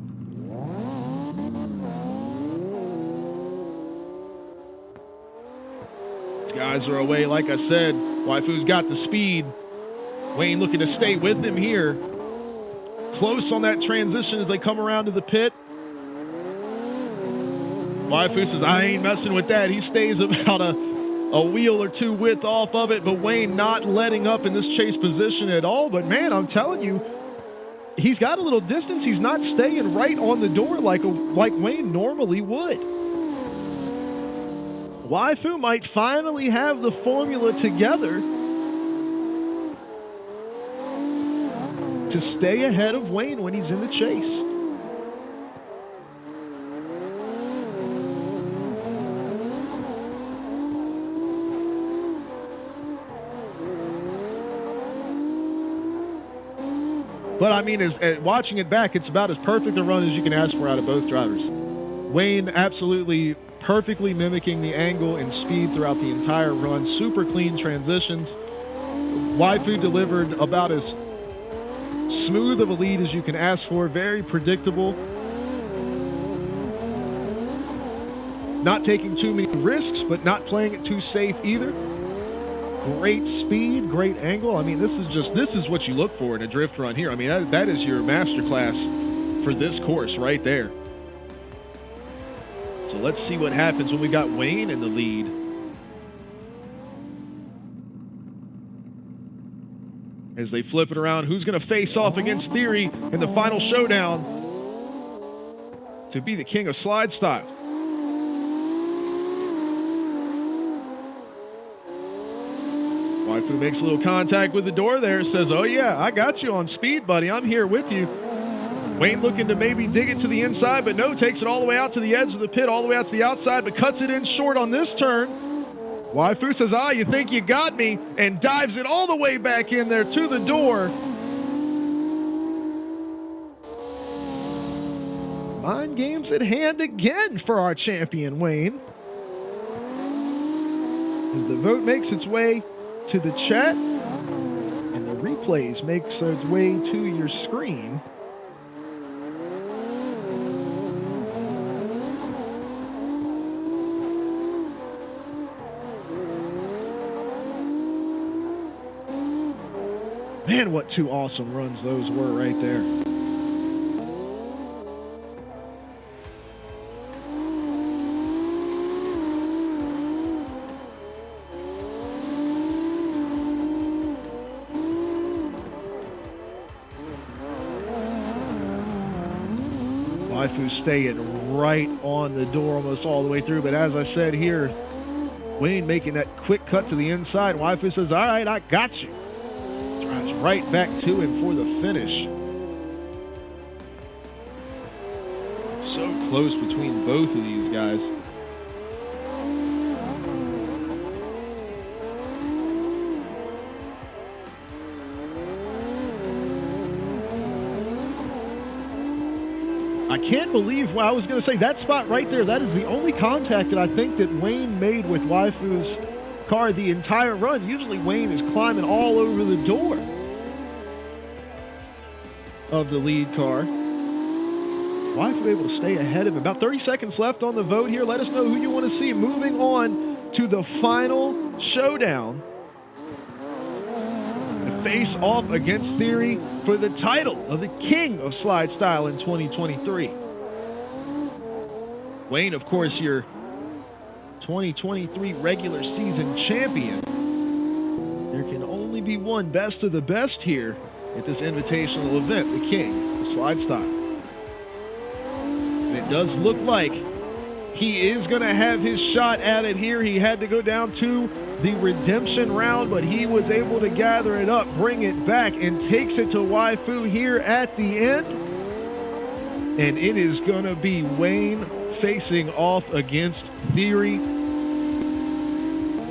These guys are away. Like I said, Waifu's got the speed. Wayne looking to stay with him here. Close on that transition as they come around to the pit. Waifu says, I ain't messing with that. He stays about a wheel or two width off of it, but Wayne not letting up in this chase position at all. But man, I'm telling you, he's got a little distance. He's not staying right on the door like Wayne normally would. Waifu might finally have the formula together to stay ahead of Wayne when he's in the chase. But I mean, watching it back, it's about as perfect a run as you can ask for out of both drivers. Wayne absolutely perfectly mimicking the angle and speed throughout the entire run. Super clean transitions. Waifu delivered about as smooth of a lead as you can ask for. Very predictable. Not taking too many risks, but not playing it too safe either. Great speed, great angle. I mean, this is what you look for in a drift run here. I mean, that is your masterclass for this course right there. So let's see what happens when we got Wayne in the lead. As they flip it around, who's going to face off against Theory in the final showdown to be the king of slide style? Waifu makes a little contact with the door there, says, oh yeah, I got you on speed, buddy. I'm here with you. Wayne looking to maybe dig it to the inside, but no, takes it all the way out to the edge of the pit, all the way out to the outside, but cuts it in short on this turn. Waifu says, you think you got me, and dives it all the way back in there to the door. Mind games at hand again for our champion, Wayne. As the vote makes its way to the chat and the replays makes its way to your screen. Man, what two awesome runs those were right there. Waifu staying right on the door almost all the way through, but as I said here, Wayne making that quick cut to the inside. Waifu says, all right, I got you. Drives right back to him for the finish. So close between both of these guys. I can't believe, well, I was going to say that spot right there, that is the only contact that I think that Wayne made with Waifu's car the entire run. Usually Wayne is climbing all over the door of the lead car. Waifu able to stay ahead of him. About 30 seconds left on the vote here. Let us know who you want to see. Moving on to the final showdown. Face off against Theory for the title of the King of Slidestyle in 2023. Wayne, of course, your 2023 regular season champion. There can only be one best of the best here at this invitational event, the King of Slidestyle. And it does look like he is going to have his shot at it here. He had to go down to the redemption round, but he was able to gather it up, bring it back, and takes it to Waifu here at the end. And it is going to be Wayne facing off against Theory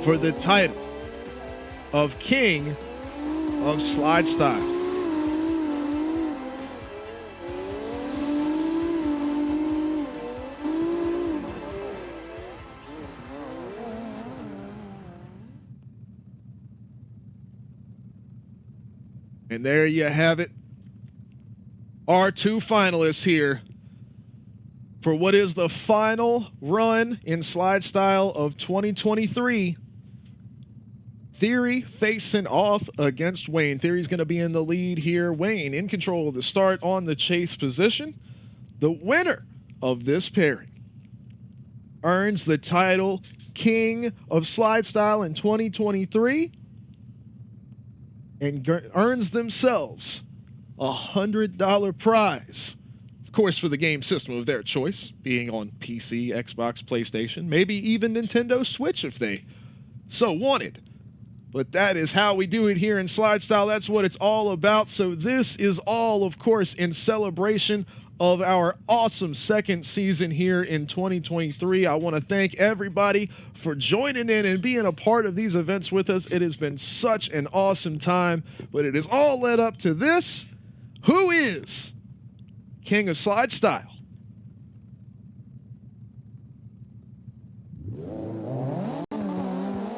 for the title of King of Slidestyle. And there you have it. Our two finalists here for what is the final run in Slidestyle of 2023. Theory facing off against Wayne. Theory's going to be in the lead here. Wayne in control of the start on the chase position. The winner of this pairing earns the title King of Slidestyle in 2023. And earns themselves a $100 prize. Of course, for the game system of their choice, being on PC, Xbox, PlayStation, maybe even Nintendo Switch if they so wanted. But that is how we do it here in Slidestyle. That's what it's all about. So this is all, of course, in celebration of our awesome second season here in 2023. I want to thank everybody for joining in and being a part of these events with us. It has been such an awesome time, but it is all led up to this. Who is King of Slidestyle?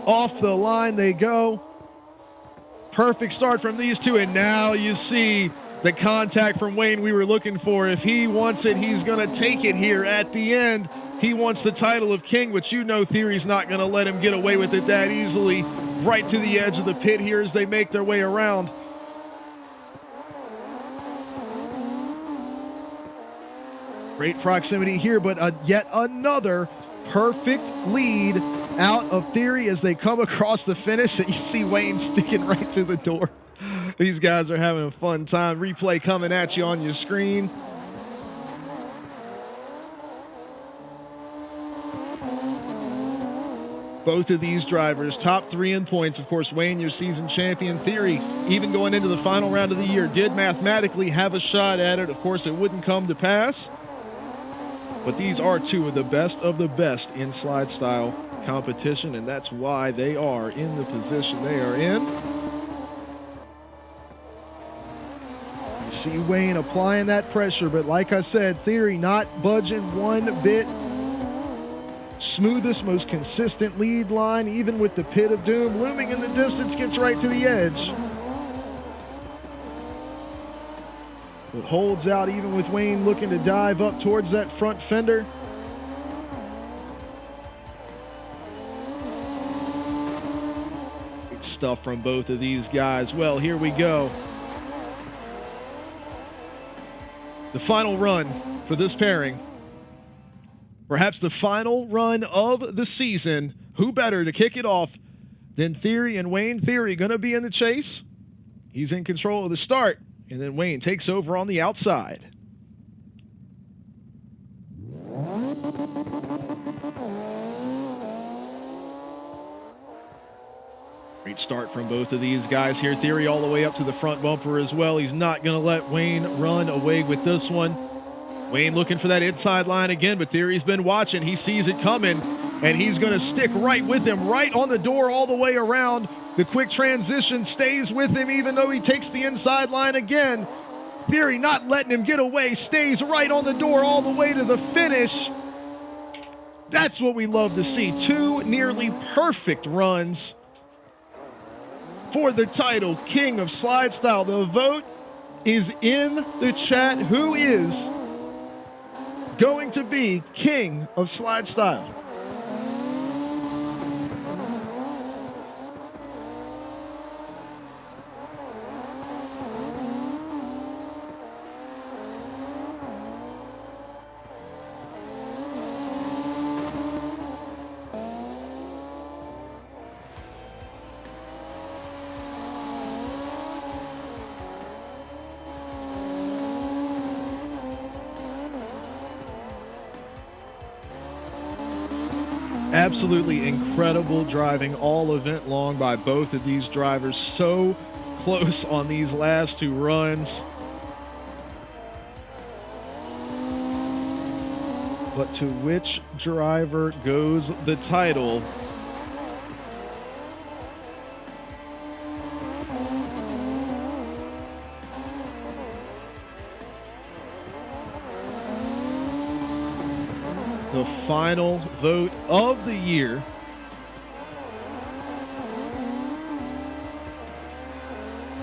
Off the line they go. Perfect start from these two, and now you see the contact from Wayne we were looking for. If he wants it, he's going to take it here at the end. He wants the title of King, but you know Theory's not going to let him get away with it that easily. Right to the edge of the pit here as they make their way around. Great proximity here, but yet another perfect lead out of Theory as they come across the finish. And you see Wayne sticking right to the door. These guys are having a fun time. Replay coming at you on your screen. Both of these drivers, top three in points. Of course, Wayne, your season champion. Theory, even going into the final round of the year, did mathematically have a shot at it. Of course, it wouldn't come to pass. But these are two of the best in Slidestyle competition, and that's why they are in the position they are in. See Wayne applying that pressure, but like I said, Theory not budging one bit. Smoothest, most consistent lead line, even with the pit of doom looming in the distance, gets right to the edge. But holds out even with Wayne looking to dive up towards that front fender. Great stuff from both of these guys. Well, here we go. The final run for this pairing. Perhaps the final run of the season. Who better to kick it off than Theory and Wayne? Theory going to be in the chase. He's in control of the start. And then Wayne takes over on the outside. Great start from both of these guys here. Theory all the way up to the front bumper as well. He's not going to let Wayne run away with this one. Wayne looking for that inside line again, but Theory's been watching. He sees it coming, and he's going to stick right with him, right on the door all the way around. The quick transition stays with him, even though he takes the inside line again. Theory not letting him get away, stays right on the door all the way to the finish. That's what we love to see. Two nearly perfect runs for the title, King of Slidestyle. The vote is in the chat. Who is going to be King of Slidestyle? Absolutely incredible driving all event long by both of these drivers. So close on these last two runs. But to which driver goes the title? The final vote of the year.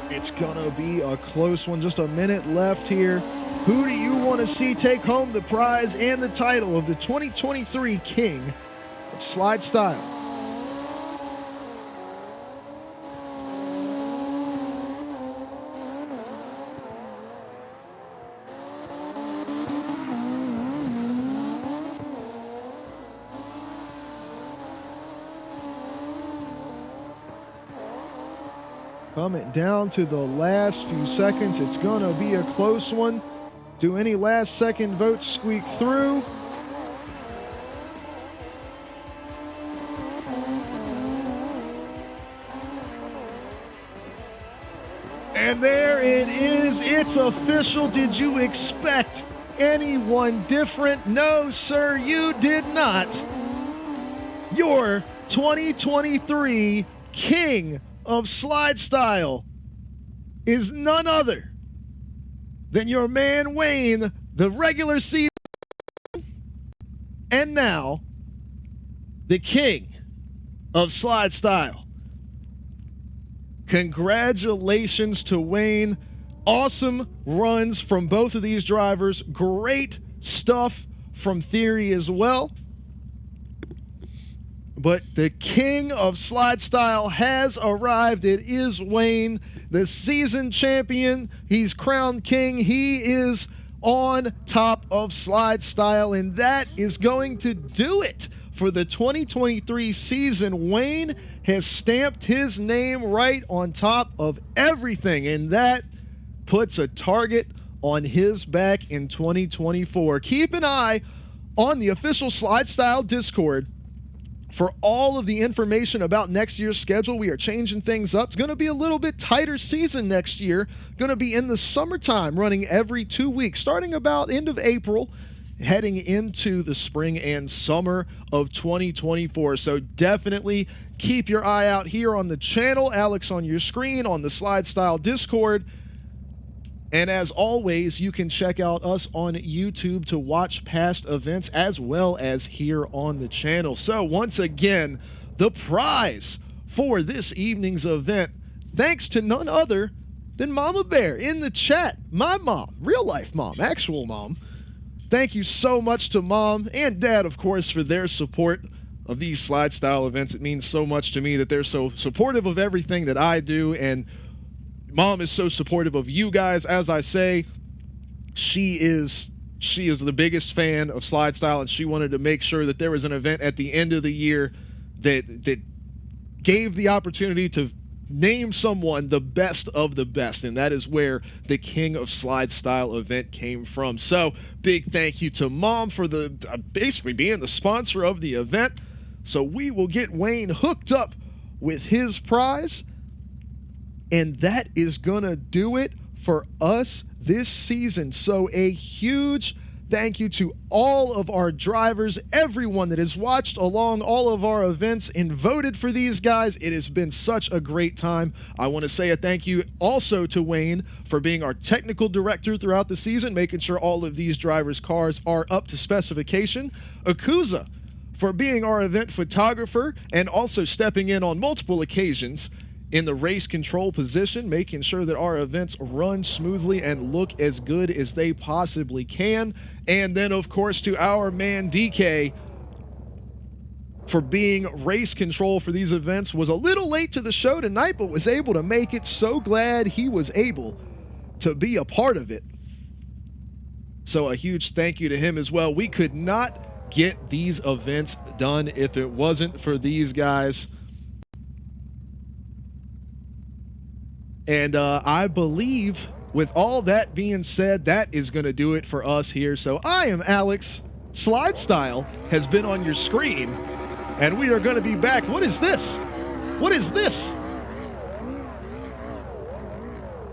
It's gonna be a close one. Just a minute left here. Who do you want to see take home the prize and the title of the 2023 King of Slidestyle? Coming down to the last few seconds. It's going to be a close one. Do any last second votes squeak through? And there it is. It's official. Did you expect anyone different? No, sir, you did not. Your 2023 King of Slidestyle is none other than your man Wayne, the regular season, and now the King of Slidestyle. Congratulations to Wayne. Awesome runs from both of these drivers. Great stuff from Theory as well. But the King of Slidestyle has arrived. It is Wayne, the season champion. He's crowned king. He is on top of Slidestyle, and that is going to do it for the 2023 season. Wayne has stamped his name right on top of everything, and that puts a target on his back in 2024. Keep an eye on the official Slidestyle Discord for all of the information about next year's schedule. We are changing things up. It's going to be a little bit tighter season next year. Going to be in the summertime, running every 2 weeks, starting about end of April, heading into the spring and summer of 2024. So definitely keep your eye out here on the channel. Alex on your screen, on the Slidestyle Discord. And as always, you can check out us on YouTube to watch past events as well as here on the channel. So once again, the prize for this evening's event, thanks to none other than Mama Bear in the chat. My mom, real life mom, actual mom. Thank you so much to Mom and Dad, of course, for their support of these slide style events. It means so much to me that they're so supportive of everything that I do, and Mom is so supportive of you guys. As I say, she is the biggest fan of slide style, and she wanted to make sure that there was an event at the end of the year that gave the opportunity to name someone the best of the best, and that is where the King of Slide Style event came from. So big thank you to Mom for the basically being the sponsor of the event. So we will get Wayne hooked up with his prize, and that is gonna do it for us this season. So a huge thank you to all of our drivers, everyone that has watched along all of our events and voted for these guys. It has been such a great time. I want to say a thank you also to Wayne for being our technical director throughout the season, making sure all of these drivers' cars are up to specification. Akuza for being our event photographer and also stepping in on multiple occasions in the race control position, making sure that our events run smoothly and look as good as they possibly can. And then, of course, to our man DK for being race control for these events. Was a little late to the show tonight, but was able to make it. So glad he was able to be a part of it. So a huge thank you to him as well. We could not get these events done if it wasn't for these guys. And I believe with all that being said, that is going to do it for us here. So I am Alex. Slide Style has been on your screen, and we are going to be back. What is this? What is this?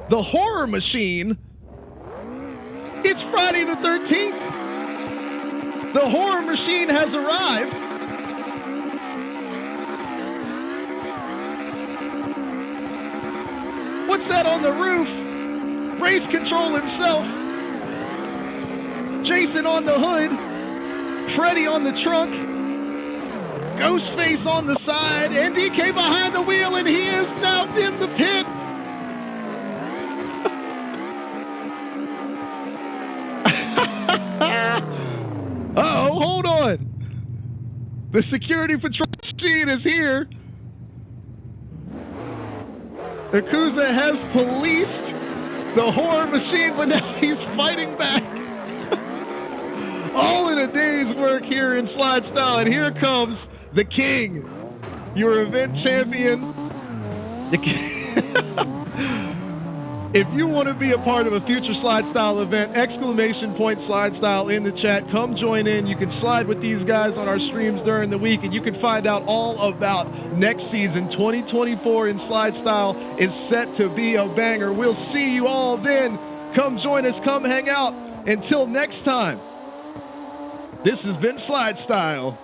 The horror machine. It's Friday the 13th. The horror machine has arrived. What's that on the roof? Race control himself. Jason on the hood. Freddy on the trunk. Ghostface on the side. And DK behind the wheel, and he is now in the pit. Uh-oh, hold on. The security patrol machine is here. Akuza has policed the horror machine, but now he's fighting back. All in a day's work here in Slide Style, and here comes the king, your event champion. The king. If you want to be a part of a future Slide Style event, ! Slide Style in the chat. Come join in. You can slide with these guys on our streams during the week, and you can find out all about next season. 2024 in Slide Style is set to be a banger. We'll see you all then. Come join us. Come hang out. Until next time, this has been Slide Style.